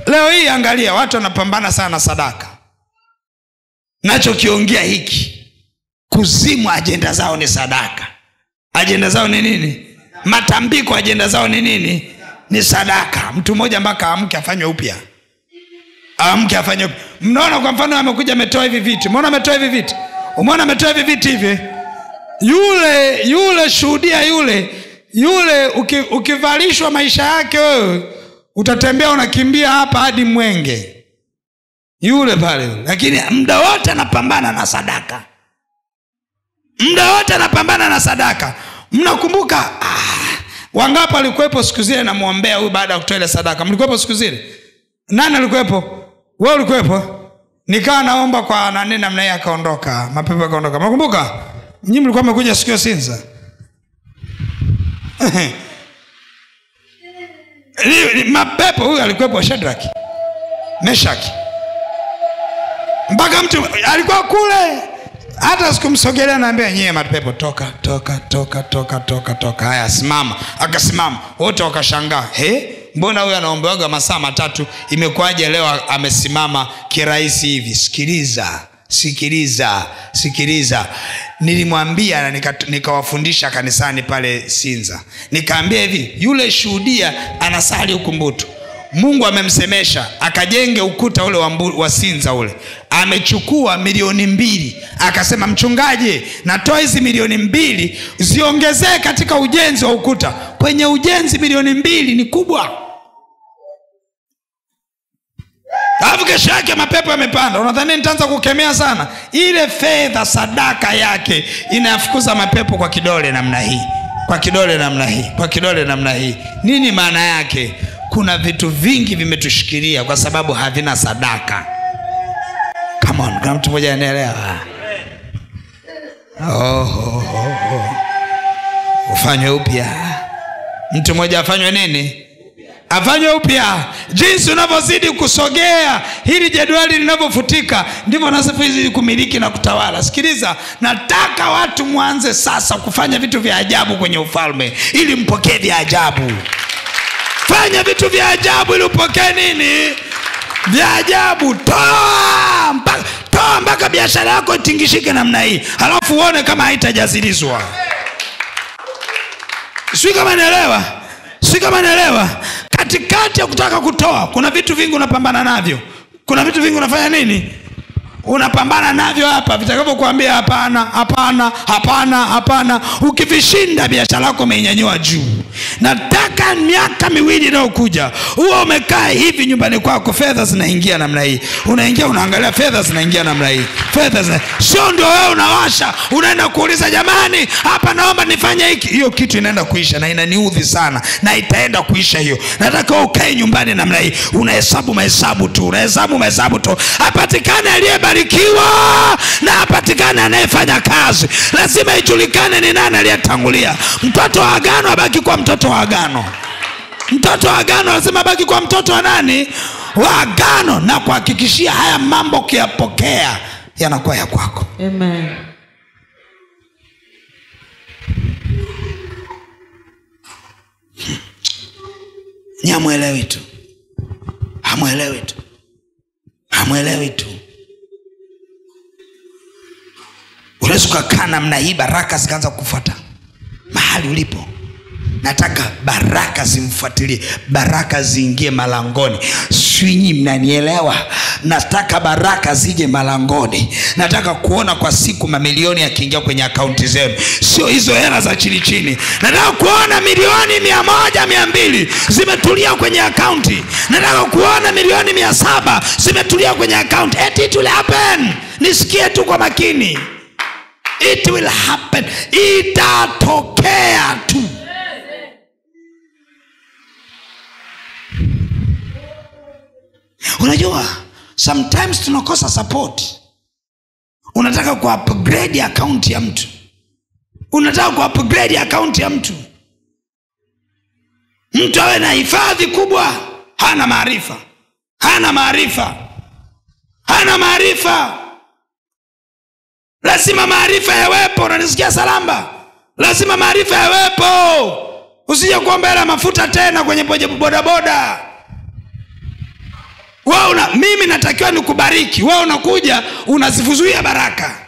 Speaker 1: Leo hii angalia, watu wanapambana sana na sadaka. Nacho kiongea hiki. Kuzimu ajenda zao ni sadaka. Ajenda zao ni nini? Matambiko. Ajenda zao ni nini? Ni sadaka. Mtu mmoja mpaka amke afanywe upya. Mnaona kwa mfano amekuja ametoa hivi viti. Umeona ametoa hivi viti hivi? Yule shuhudia yule ukivalishwa maisha yake wewe utatembea unakimbia hapa hadi Mwenge. Yule pale. Lakini muda wote anapambana na sadaka. Mnakumbuka wangapi alikuwepo siku zile namuombea huyu baada ya kutoa ile sadaka? Mlikuwepo siku zile? Nani alikuwepo? Wewe ulikuwepo? Nikawa naomba kwa nani namna hii akaondoka. Mapepo akaondoka. Mnakumbuka? Nyinyi mlikuwa mmekuja siku ya Sinza. Mapepo huyu alikuwepo, Shadraki, Meshaki. Mpaka mtu alikuwa kule, hata sikumsogelea, naambia nyie mapepo toka. Haya simama. Akasimama. Wote wakashangaa. Mbona huyu anaombewaga masaa 3 imekuaje leo amesimama kirahisi hivi? Sikiliza. Nilimwambia na nikawafundisha kanisani pale Sinza. Nikaambia hivi, yule shuhudia anasali huku Mbutu. Mungu amemsemesha akajenge ukuta ule wa Sinza ule. Amechukua 2,000,000. Akasema, mchungaji, natoa hizi 2,000,000 ziongezee katika ujenzi wa ukuta. Kwenye ujenzi 2,000,000 ni kubwa. Alafu kesho yake mapepo yamepanda. Unadhani nitaanza kukemea sana? Ile fedha sadaka yake inafukuza mapepo kwa kidole namna hii. Nini maana yake? Kuna vitu vingi vimetushikilia kwa sababu havina sadaka. Come on, kama mtu mmoja anaelewa. Ufanywe upya. Mtu mmoja afanywe nini? Afanywe upya. Jinsi unavyozidi kusogea, hili jedwali linavyofutika, ndivyo unazidi kumiliki na kutawala. Sikiliza, nataka watu mwanze sasa kufanya vitu vya ajabu kwenye ufalme ili mpokee vya ajabu. Fanya vitu vya ajabu ili upokee nini? Vya ajabu. Toa mpaka biashara yako itingishike namna hii. Halafu uone kama haitajazilizwa. Sio kama naelewa. Katikati ya kutaka kutoa, kuna vitu vingi unapambana navyo. Kuna vitu vingi unafanya nini? Unapambana navyo hapa, vitakavyokuambia hapana. Ukivishinda biashara yako umeinyanyua juu. Nataka miaka 2 inayokuja uwe umekaa hivi nyumbani kwako, fedha zinaingia namna hii. Unaingia unaangalia fedha zinaingia namna hii. Sio ndio wewe unawasha, unaenda kuuliza jamani, hapa naomba nifanye hiki. Hiyo kitu inaenda kuisha na inaniudhi sana na itaenda kuisha hiyo. Nataka ukae nyumbani namna hii, unahesabu mahesabu tu. Apatikane aliyebarikiwa na apatikane anayefanya kazi. Lazima ijulikane ni nani aliyetangulia. Mtoto wa agano abaki kwa mtoto wa agano. Lazima abaki kwa mtoto wa nani? Wa agano. Na kuhakikishia haya mambo kuyapokea yanakuwa ya kwako.
Speaker 2: Amen.
Speaker 1: Ni hamwelewi tu. Unaweza kukaa namna hii, baraka zikaanza kufuata mahali ulipo. nataka baraka zimfuatilie, baraka ziingie malangoni. Swinyi, mnanielewa? Nataka baraka zije malangoni. Nataka kuona kwa siku mamilioni yakiingia kwenye akaunti zenu, sio hizo hela za chini chini. Nataka kuona milioni 100, 200 zimetulia kwenye akaunti. Nataka kuona milioni 700 zimetulia kwenye akaunti. It will happen. Nisikie tu kwa makini. It will happen. Itatokea tu. Unajua sometimes tunakosa support. Unataka ku upgrade account ya mtu. Unataka ku upgrade account ya mtu. Mtu awe na hifadhi kubwa, hana maarifa. Hana maarifa. Hana maarifa. Lazima maarifa yawepo. Unanisikia Salamba? Lazima maarifa yawepo. Usije kuomba hela mafuta tena kwenye boda boda. Mimi natakiwa nikubariki. Wewe unakuja unazifuzuia baraka.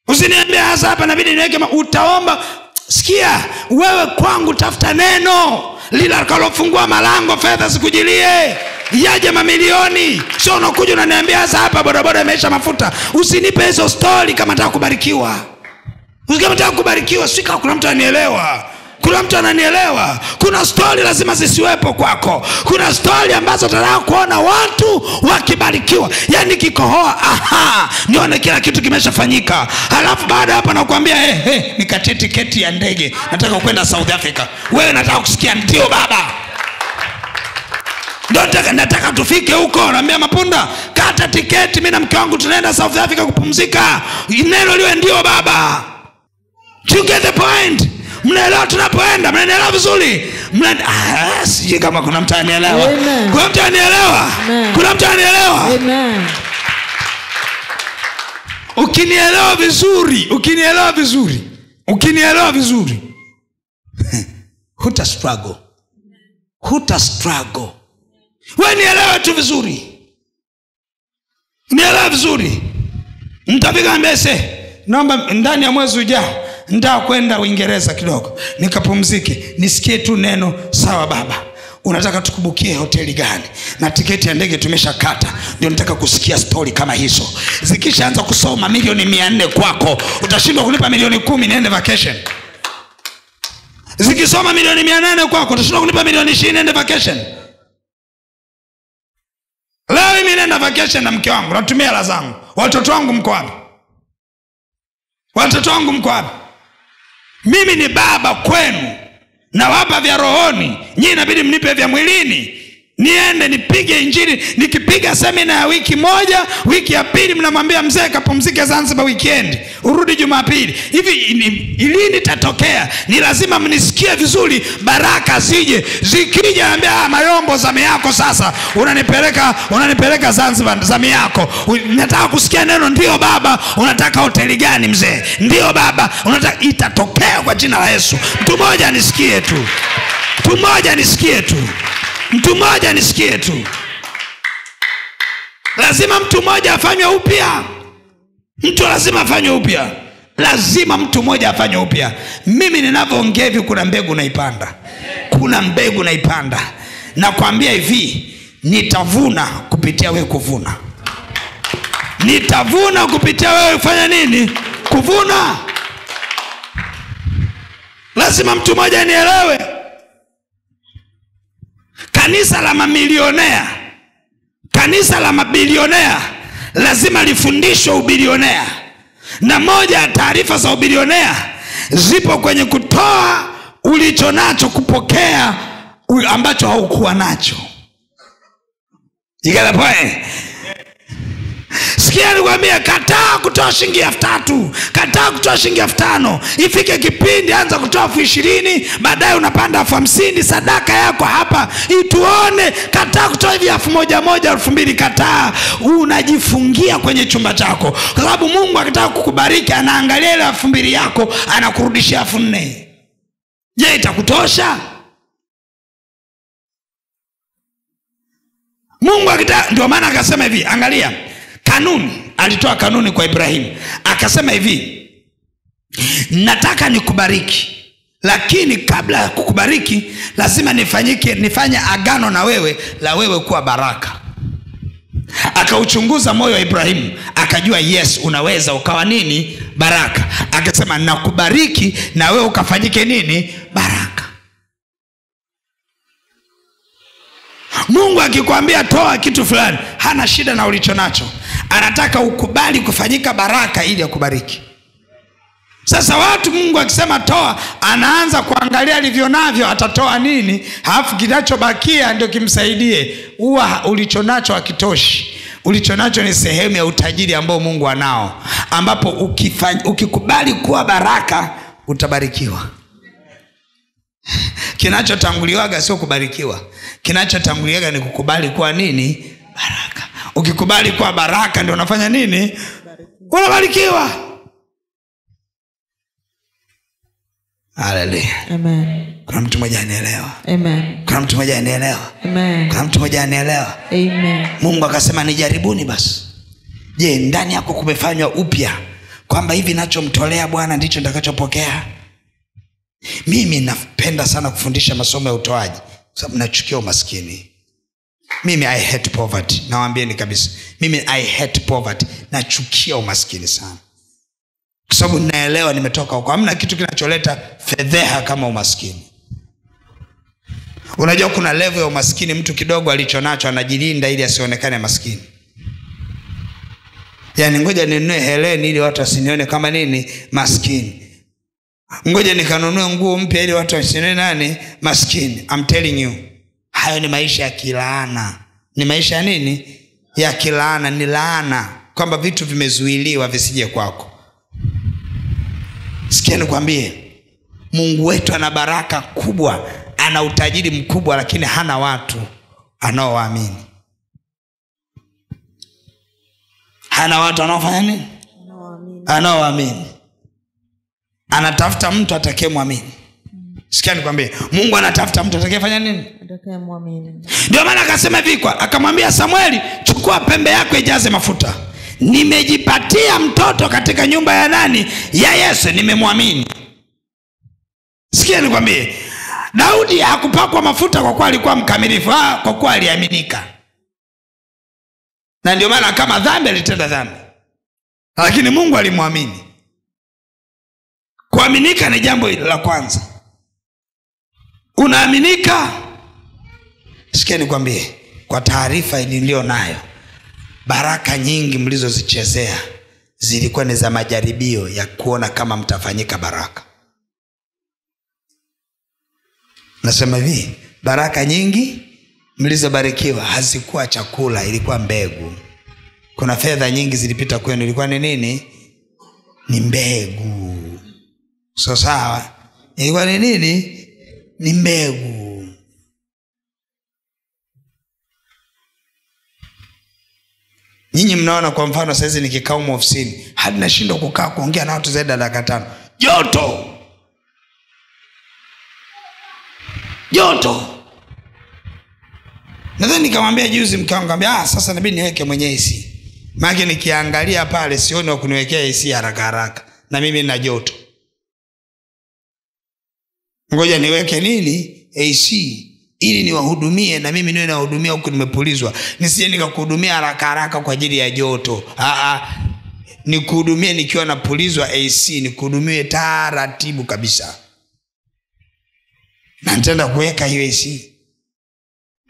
Speaker 1: Usiniambie hasa hapa inabidi niweke utaomba. Sikia, wewe kwangu tafuta neno litakalofungua malango, fedha sikujilie, yaje mamilioni. Sio unakuja unaniambia hasa hapa bodaboda imeisha mafuta. Usinipe hizo story kama nataka kubarikiwa. Kama nataka kubarikiwa, sika kuna mtu anielewa. Kuna mtu ananielewa. Kuna story lazima zisiwepo kwako. Kuna story ambazo tunataka kuona watu wakibarikiwa. Yaani kikohoa, nione kila kitu kimeshafanyika. Halafu baada hapa nakwambia nikatie tiketi ya ndege, nataka kwenda South Africa. Wewe nataka kusikia ndio baba. Nataka tufike huko. Naambia Mapunda, kata tiketi, mimi na mke wangu tunaenda South Africa kupumzika. Neno liwe ndio baba. You get the point? Mnaelewa tunapoenda? Mnaelewa vizuri? Sije kama kuna mtu anielewa. Kuna mtu anielewa? Kuna mtu anielewa?
Speaker 2: Amen.
Speaker 1: Ukinielewa vizuri. Huta struggle. Wewe nielewa tu vizuri. Nielewa vizuri. Mtapiga mbese. Naomba ndani ya mwezi ujao ndio kwenda Uingereza kidogo nikapumzike, nisikie tu neno. Sawa baba, unataka tukubukie hoteli gani? Na tiketi ya ndege tumeshakata. Ndio nataka kusikia story kama hizo. Zikishaanza kusoma milioni 400 kwako, utashindwa kulipa milioni 10 niende vacation. Zikisoma milioni 800 kwako, utashindwa kulipa milioni 20 niende vacation. Leo mimi naenda vacation na mke wangu, natumia hela zangu. Watoto wangu mko wapi? Mimi ni baba kwenu, na wapa vya rohoni. Nyinyi inabidi mnipe vya mwilini. Niende nipige injili. Nikipiga semina ya wiki moja, wiki ya pili mnamwambia mzee kapumzike Zanzibar weekend, urudi Jumapili. Hivi lini tatokea? Ni lazima mnisikie vizuri. Baraka zije. Zikija naambia Mayombo zamu yako sasa. Unanipeleka Zanzibar zamu yako. Nataka kusikia neno ndio baba. Unataka hoteli gani mzee? Ndio baba. Unataka itatokea kwa jina la Yesu. Mtu mmoja nisikie tu. Mtu mmoja nisikie tu. Lazima mtu mmoja afanywe upya. Lazima mtu mmoja afanywe upya. Mimi ninavyoongea hivi kuna mbegu naipanda. Nakwambia hivi, nitavuna kupitia wewe kuvuna. Nitavuna kupitia wewe kufanya nini? Kuvuna. Lazima mtu mmoja nielewe. Kanisa la mamilionea, kanisa la mabilionea lazima lifundishwe ubilionea. Na moja ya taarifa za ubilionea zipo kwenye kutoa ulicho nacho, kupokea ambacho haukuwa nacho. Jigala poe. Sikia nikwambia, kataa kutoa shilingi 3,000, kataa kutoa shilingi 5,000. Ifike kipindi anza kutoa 20,000, baadaye unapanda 50,000. Sadaka yako hapa ituone. Kataa kutoa hivi 1,000, 2,000. Kataa. Unajifungia kwenye chumba chako, kwa sababu Mungu akitaka kukubariki anaangalia ile 2,000 yako, anakurudishia 4,000. Je, itakutosha? Mungu akitaka, ndio maana akasema hivi, angalia kanuni. Alitoa kanuni kwa Ibrahim, akasema hivi, nataka nikubariki, Lakini kabla ya kukubariki lazima nifanye agano na wewe la wewe kuwa baraka. Akauchunguza moyo wa Ibrahimu, akajua yes, unaweza ukawa nini? Baraka. Akasema nakubariki na wewe ukafanyike nini? Baraka. Mungu akikwambia toa kitu fulani, hana shida na ulicho nacho. Anataka ukubali kufanyika baraka ili akubariki. Sasa watu Mungu akisema toa, anaanza kuangalia alivyo navyo atatoa nini, halafu kinachobakia ndio kimsaidie. Huwa ulicho nacho hakitoshi. Ulicho nacho ni sehemu ya utajiri ambao Mungu anao, ambapo ukikubali kuwa baraka utabarikiwa. Kinachotanguliwaga sio kubarikiwa. Kinachotanguliwaga ni kukubali kuwa nini? Baraka. Ukikubali kuwa baraka ndio unafanya nini? Unabarikiwa. Haleluya.
Speaker 2: Amen.
Speaker 1: Kuna mtu mmoja anielewa?
Speaker 2: Amen.
Speaker 1: Kuna mtu mmoja anielewa?
Speaker 2: Amen.
Speaker 1: Kuna mtu mmoja anielewa?
Speaker 2: Amen.
Speaker 1: Mungu akasema nijaribuni basi. Je, ndani yako kumefanywa upya kwamba hivi ninachomtolea Bwana ndicho nitakachopokea? Mimi napenda sana kufundisha masomo ya utoaji kwa sababu nachukia umaskini. Mimi I hate poverty. Nawaambieni kabisa. Mimi I hate poverty. Nachukia umaskini sana. Kwa sababu ninaelewa nimetoka huko. Hamna kitu kinacholeta fedheha kama umaskini. Unajua kuna level ya umaskini, mtu kidogo alichonacho anajilinda ili asionekane maskini. Yaani ngoja ninunue heleni ili watu wasinione kama nini? Maskini. Ngoja nikanunue nguo mpya ili watu wasinione nani? Maskini. I'm telling you. Hayo ni maisha ya kilaana. Ni maisha ya nini? Ya kilaana. Ni laana kwamba vitu vimezuiliwa visije kwako. Sikia nikwambie, Mungu wetu ana baraka kubwa, ana utajiri mkubwa, lakini hana watu anaowaamini. Hana watu anaofanya nini? Anaowaamini. Anatafuta mtu atakayemwamini. Sikia nikwambie, Mungu anatafuta mtu atakayefanya nini?
Speaker 2: Atakayemwamini.
Speaker 1: Ndio maana akasema hivi, akamwambia Samueli, chukua pembe yako ijaze mafuta. Nimejipatia mtoto katika nyumba ya nani? Ya Yese, nimemwamini. Sikia nikwambie, Daudi hakupakwa mafuta kwa kuwa alikuwa mkamilifu, kwa kuwa aliaminika. Na ndio maana kama dhambi alitenda dhambi, lakini Mungu alimwamini. Kuaminika ni jambo la kwanza. Unaaminika? Sikia nikwambie, kwa taarifa niliyo nayo, baraka nyingi mlizozichezea zilikuwa ni za majaribio ya kuona kama mtafanyika baraka. Nasema hivi, baraka nyingi mlizobarikiwa hazikuwa chakula, ilikuwa mbegu. Kuna fedha nyingi zilipita kwenu, ilikuwa ni nini? Ni mbegu. So sawa? Ilikuwa ni nini? Ni mbegu. Nyinyi mnaona kwa mfano saizi nikikaa huko ofisini, hadi nashindwa kukaa kuongea na watu zaidi ya dakika 5. Joto. Nadhani nikamwambia juzi mke wangu, nikamwambia sasa inabidi niweke mwenye AC. Maana nikiangalia pale sioni wa kuniwekea AC haraka haraka na mimi nina joto. Ngoja niweke nini? AC ili niwahudumie na mimi niwe nawahudumia huku nimepulizwa. Nisije nikakuhudumia haraka haraka kwa ajili ya joto. Nikuhudumie nikiwa napulizwa AC, nikuhudumie taratibu kabisa. Na nitaenda kuweka hiyo AC.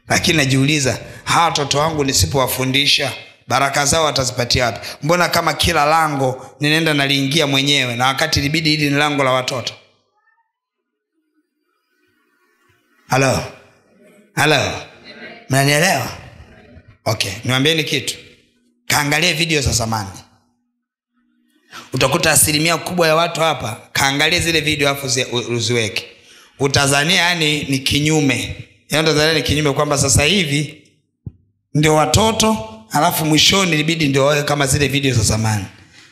Speaker 1: Lakini najiuliza, hawa watoto wangu nisipowafundisha, baraka zao watazipatia wapi? Mbona kama kila lango ninaenda naliingia mwenyewe, na wakati libidi hili ni lango la watoto? Halo. Mnanielewa? Okay, niwaambieni kitu. Kaangalie video za zamani. Utakuta asilimia kubwa ya watu hapa, kaangalie zile video afu uziweke. Utazania yani ni kinyume. Yaani utazania ni kinyume kwamba sasa hivi ndio watoto, alafu mwishoni libidi ndio wawe kama zile video za zamani.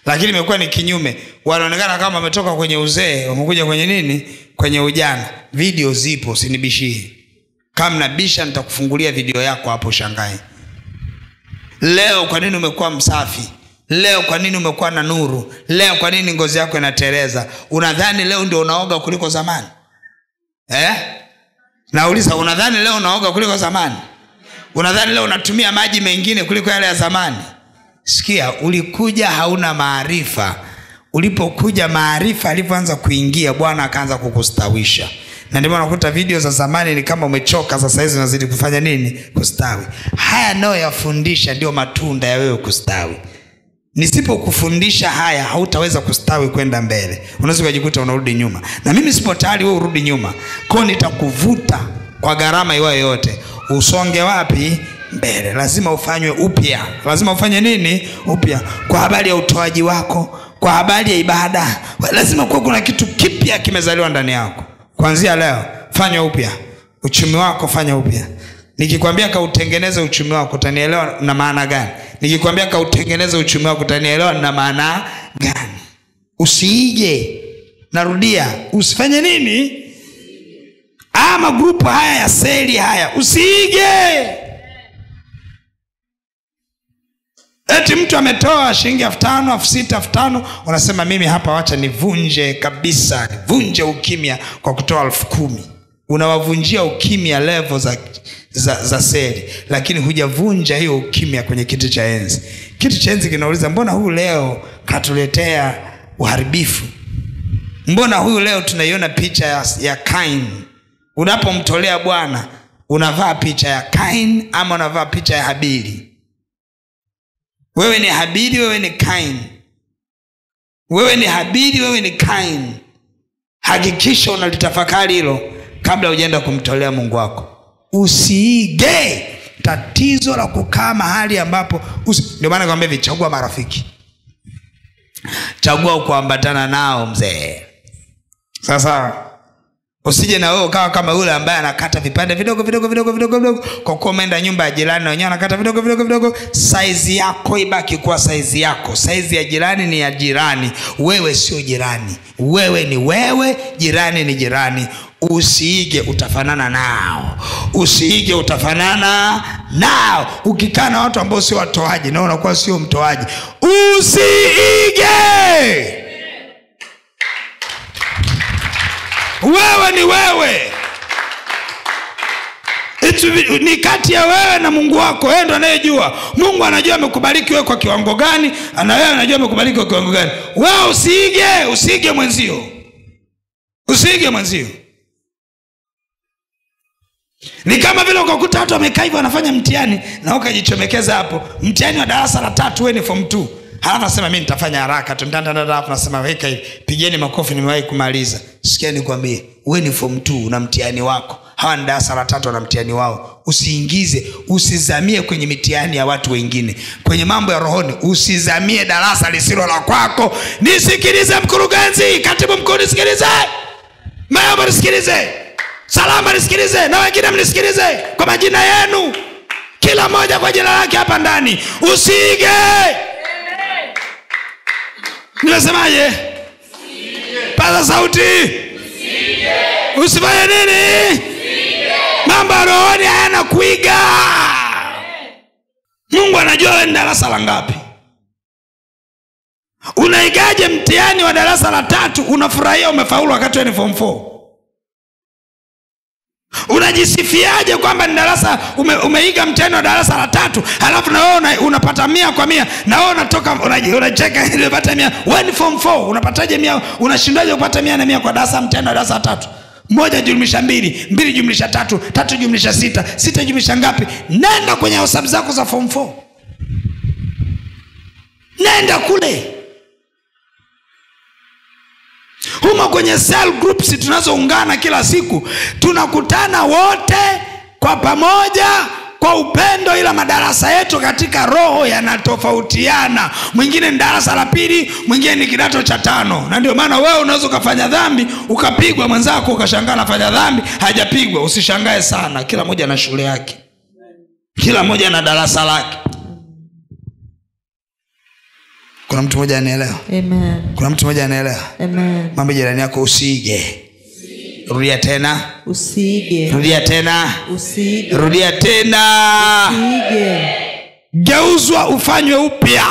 Speaker 1: Lakini imekuwa ni kinyume. Wanaonekana kama wametoka kwenye uzee, wamekuja kwenye nini? Kwenye ujana. Video zipo, usinibishie. Kama nabisha nitakufungulia video yako hapo shangai. Leo kwa nini umekuwa msafi? Leo kwa nini umekuwa na nuru? Leo kwa nini ngozi yako inatereza? Unadhani leo ndio unaoga kuliko zamani? Nauliza, unadhani leo unaoga kuliko zamani? Unadhani leo unatumia maji mengine kuliko yale ya zamani? Sikia, ulikuja hauna maarifa. Ulipokuja maarifa alipoanza kuingia, Bwana akaanza kukustawisha. Na ndio maana unakuta video za zamani ni kama umechoka, sasa hizi unazidi kufanya nini? Kustawi. Haya nayo yafundisha ndio matunda ya wewe kustawi. Nisipokufundisha haya hautaweza kustawi kwenda mbele. Unaweza kujikuta unarudi nyuma. Na mimi sipo tayari wewe urudi nyuma. Kwa nitakuvuta kwa gharama iwayo yote. Usonge wapi? Mbele. Lazima ufanywe upya. Lazima ufanye nini? Upya. Kwa habari ya utoaji wako, kwa habari ya ibada, lazima kuwa kuna kitu kipya kimezaliwa ndani yako. Kuanzia leo fanya upya. Uchumi wako fanya upya. Nikikwambia kautengeneze uchumi wako utanielewa na maana gani? Nikikwambia kautengeneze uchumi wako utanielewa na maana gani? Usiige. Narudia, usifanye nini? Ama grupu haya ya seli haya usiige. Eti mtu ametoa shilingi 5,000, 6,000, 5,000, unasema mimi hapa wacha nivunje kabisa, nivunje ukimya kwa kutoa 10,000. Unawavunjia ukimya level za seli, lakini hujavunja hiyo ukimya kwenye kiti cha enzi. Kiti cha enzi kinauliza, mbona huyu leo katuletea uharibifu? Mbona huyu leo tunaiona picha ya Kain? Unapomtolea Bwana unavaa picha ya Kain ama unavaa picha ya Habili? Wewe ni Habili, wewe ni Kain. Wewe ni Habili, wewe ni Kain. Hakikisha unalitafakari hilo kabla hujaenda kumtolea Mungu wako. Usiige. Tatizo la kukaa mahali ambapo ndio maana nakwambia hivi, chagua marafiki. Chagua kuambatana nao mzee. Sasa usije na wewe ukawa kama yule ambaye anakata vipande vidogo kwa kuwa umeenda nyumba ya jirani na wenyewe anakata vidogo. Size yako ibaki kuwa size yako. Size ya jirani ni ya jirani. Wewe sio jirani. Wewe ni wewe, jirani ni jirani. Usiige, utafanana nao. Usiige, utafanana nao. Ukikaa na watu ambao sio watoaji na unakuwa sio mtoaji, usiige. Wewe ni wewe. Ni kati ya wewe na Mungu wako. Yeye ndo anayejua. Mungu anajua amekubariki wewe kwa kiwango gani, na wewe unajua amekubariki kwa kiwango gani. Wewe usiige mwenzio. Usiige mwenzio. Ni kama vile ukakuta watu wamekaa hivyo wanafanya mtihani na ukajichomekeza hapo. Mtihani wa darasa la 3 wewe ni form 2. Halafu nasema mimi nitafanya haraka tu. Hapo nasema weka hivi. Pigeni makofi, nimewahi kumaliza. Sikia nikwambie, wewe ni form 2 na mtihani wako. Hawa ni darasa la 3 na mtihani wao. Usiingize, usizamie kwenye mitihani ya watu wengine. Kwenye mambo ya rohoni usizamie darasa lisilo la kwako. Nisikilize mkurugenzi, katibu mkuu nisikilize. Maombi nisikilize. Salama nisikilize, na wengine mnisikilize kwa majina yenu. Kila mmoja kwa jina lake hapa ndani. Usiige. Nimesemaje? Usiige. Paza sauti. Usiige. Usifanye nini? Usiige. Mambo ya rohoni hayana kuiga. Mungu anajua wewe ni darasa la ngapi. Unaigaje mtihani wa darasa la 3 unafurahia umefaulu wakati wewe ni form 4? Unajisifiaje kwamba ni darasa umeiga mtihani wa darasa la 3, halafu na wewe unapata 100 kwa 100, na wewe unatoka unacheka ile unapata 100. Wewe ni form 4, unapataje 100? Unashindaje kupata 100 na 100 kwa darasa mtihani wa darasa la 3? 1 jumlisha 2, 2 jumlisha 3, 3 jumlisha 6, 6 jumlisha ngapi? Nenda kwenye hesabu zako za form 4. Nenda kule. Humo kwenye cell groups tunazoungana kila siku, tunakutana wote kwa pamoja kwa upendo, ila madarasa yetu katika roho yanatofautiana. Mwingine ni darasa la 2, mwingine ni kidato cha 5. Na ndio maana wewe unaweza kufanya dhambi ukapigwa, mwenzako ukashangaa anafanya dhambi hajapigwa. Usishangae sana, kila mmoja na shule yake. Kila mmoja na darasa lake. Kuna mtu mmoja anaelewa?
Speaker 2: Amen.
Speaker 1: Kuna mtu mmoja anaelewa?
Speaker 2: Amen.
Speaker 1: Mambo jirani yako usiige. Rudia tena.
Speaker 2: Usiige.
Speaker 1: Rudia tena.
Speaker 2: Usiige.
Speaker 1: Rudia tena.
Speaker 2: Usiige.
Speaker 1: Geuzwa ufanywe upya.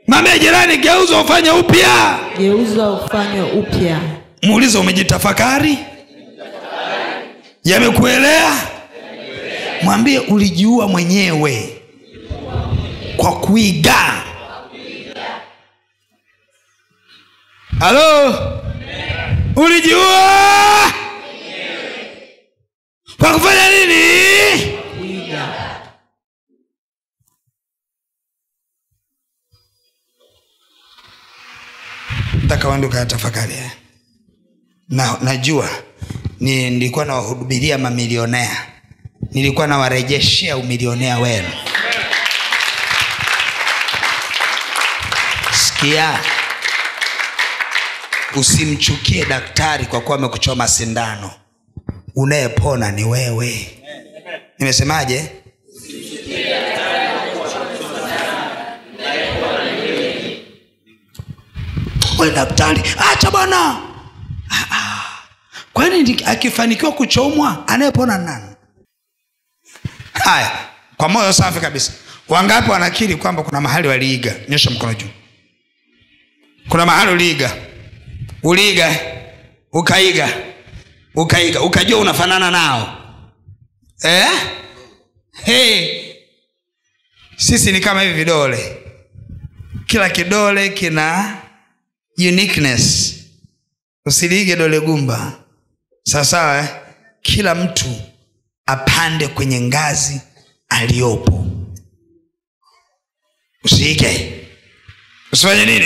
Speaker 1: Mambo jirani, geuzwa ufanywe upya.
Speaker 2: Geuzwa ufanywe upya.
Speaker 1: Muulize, umejitafakari? Yamekuelea? Mwambie ulijiua mwenyewe kwa kuiga. Halo? Ulijiua kwa kufanya nini? Kuiga. Nataka wende ukayatafakari. Najua nilikuwa nawahubiria mamilionea, nilikuwa nawarejeshea umilionea wenu. Sikia, usimchukie daktari kwa kuwa amekuchoma sindano. Unayepona ni wewe. Nimesemaje? Wewe daktari, acha bwana. Kwani akifanikiwa kuchomwa anayepona nani? Haya, kwa moyo safi kabisa. Wangapi wanakiri kwamba kuna mahali waliiga? Nyosha mkono juu. Kuna mahali uliiga, ukaiga, ukajua unafanana nao. Sisi ni kama hivi vidole. Kila kidole kina uniqueness. Usiliige dole gumba. Sawa, kila mtu apande kwenye ngazi aliyopo. Usiige. Usifanye nini?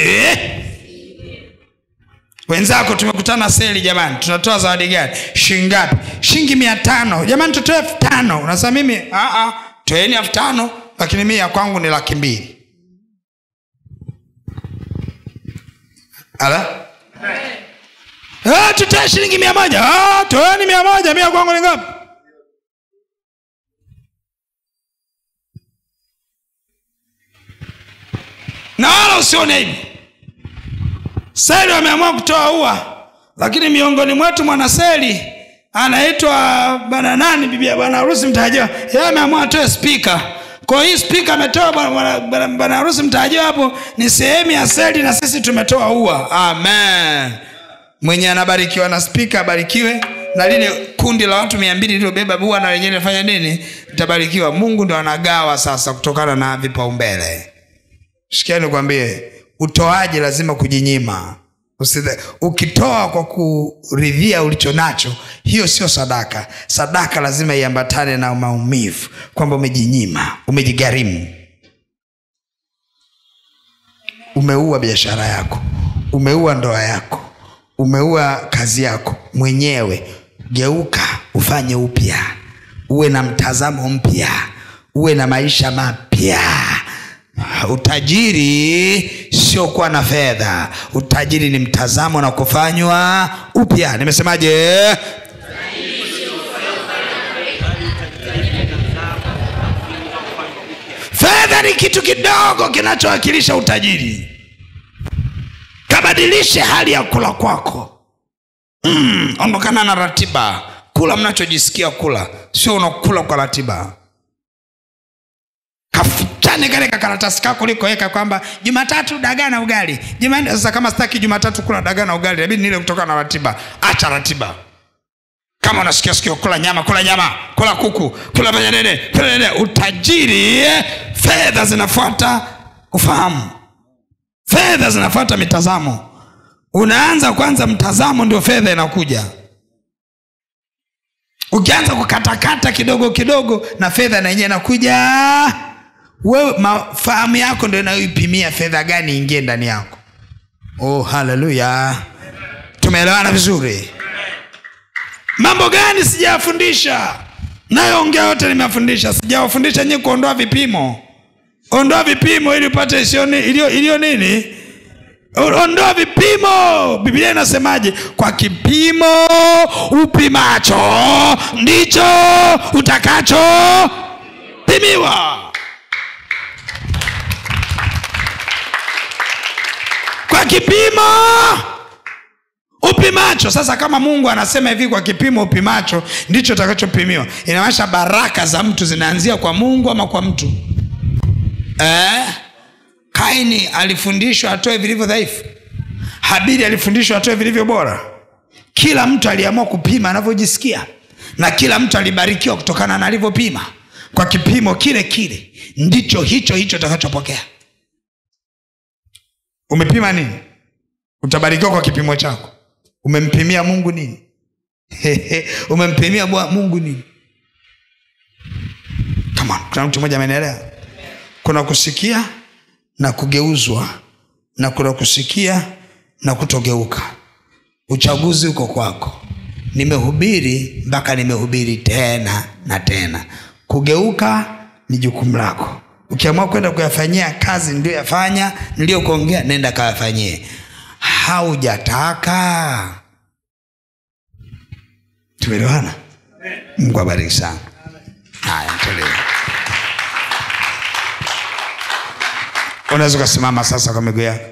Speaker 1: Wenzako tumekutana seli jamani, tunatoa zawadi gani? Shilingi ngapi? Shilingi 500. Jamani tutoe 5,000. Unasema mimi toeni 5,000 lakini mimi ya kwangu ni 200,000. Ala? Tutoe shilingi 100. Toeni 100, mimi ya kwangu ni ngapi? Na wala usione hivi. Seli wameamua kutoa ua, lakini miongoni mwetu mwana seli anaitwa bana nani, bibi ya bwana harusi mtarajiwa, yeye ameamua atoe speaker. Kwa hiyo speaker ametoa bwana harusi mtarajiwa, hapo ni sehemu ya seli na sisi tumetoa ua. Amen. Mwenye anabarikiwa na speaker abarikiwe, na lile kundi la watu 200 lilobeba ua na wenyewe nafanya nini? Tabarikiwa. Mungu ndo anagawa sasa kutokana na vipaumbele. Sikia nikwambie, utoaji lazima kujinyima. Ukitoa kwa kuridhia ulichonacho, hiyo sio sadaka. Sadaka lazima iambatane na maumivu, kwamba umejinyima, umejigharimu. Umeua biashara yako, umeua ndoa yako, umeua kazi yako mwenyewe. Geuka, ufanye upya, uwe na mtazamo mpya, uwe na maisha mapya. Utajiri sio kuwa na fedha. Utajiri ni mtazamo na kufanywa upya. Nimesemaje? Fedha ni kitu kidogo kinachowakilisha utajiri. Kabadilishe hali ya kula kwako. Ondokana na ratiba. Kula mnachojisikia kula, sio unakula kwa ratiba. Kafichane kale karatasi kako likoweka kwamba Jumatatu dagaa na ugali. Sasa kama sitaki Jumatatu kula dagaa na ugali, inabidi nile kutoka na ratiba. Acha ratiba. Kama unasikia kula nyama, kula nyama, kula kuku, kula nene. Utajiri, fedha zinafuata ufahamu. Fedha zinafuata mitazamo. Unaanza kwanza mtazamo, ndio fedha inakuja. Ukianza kukatakata kidogo kidogo, na fedha na yenyewe inakuja. Wewe mafahamu yako ndio inayoipimia fedha gani ingie ndani yako. Oh, haleluya. Tumeelewana vizuri? Mambo gani sijafundisha? Nayoongea yote nimefundisha. Sijawafundisha nyinyi kuondoa vipimo. Ondoa vipimo ili upate iliyo nini? Ondoa vipimo. Biblia inasemaje? Kwa kipimo upimacho ndicho utakacho pimiwa. Kwa kipimo upimacho. Sasa kama Mungu anasema hivi, kwa kipimo upimacho ndicho utakachopimiwa, inamaanisha baraka za mtu zinaanzia kwa Mungu ama kwa mtu? Kaini alifundishwa atoe vilivyo dhaifu. Habili alifundishwa atoe vilivyo bora. Kila mtu aliamua kupima anavyojisikia, na kila mtu alibarikiwa kutokana na alivyopima. Kwa kipimo kile kile ndicho hicho utakachopokea. Umepima nini? Utabarikiwa kwa kipimo chako. Umempimia Mungu nini? Umempimia Mungu nini? Come on, kuna mtu mmoja amenielewa? Kuna kusikia na kugeuzwa, na kuna kusikia na kutogeuka. Uchaguzi uko kwako. Nimehubiri mpaka nimehubiri tena na tena. Kugeuka ni jukumu lako. Ukiamua kwenda kuyafanyia kazi, ndio yafanya, ndio kuongea, nenda kayafanyie. Haujataka. Tumeelewana? Mungu abariki sana. Haya, tuelewe. Unaweza kusimama sasa kwa miguu yako.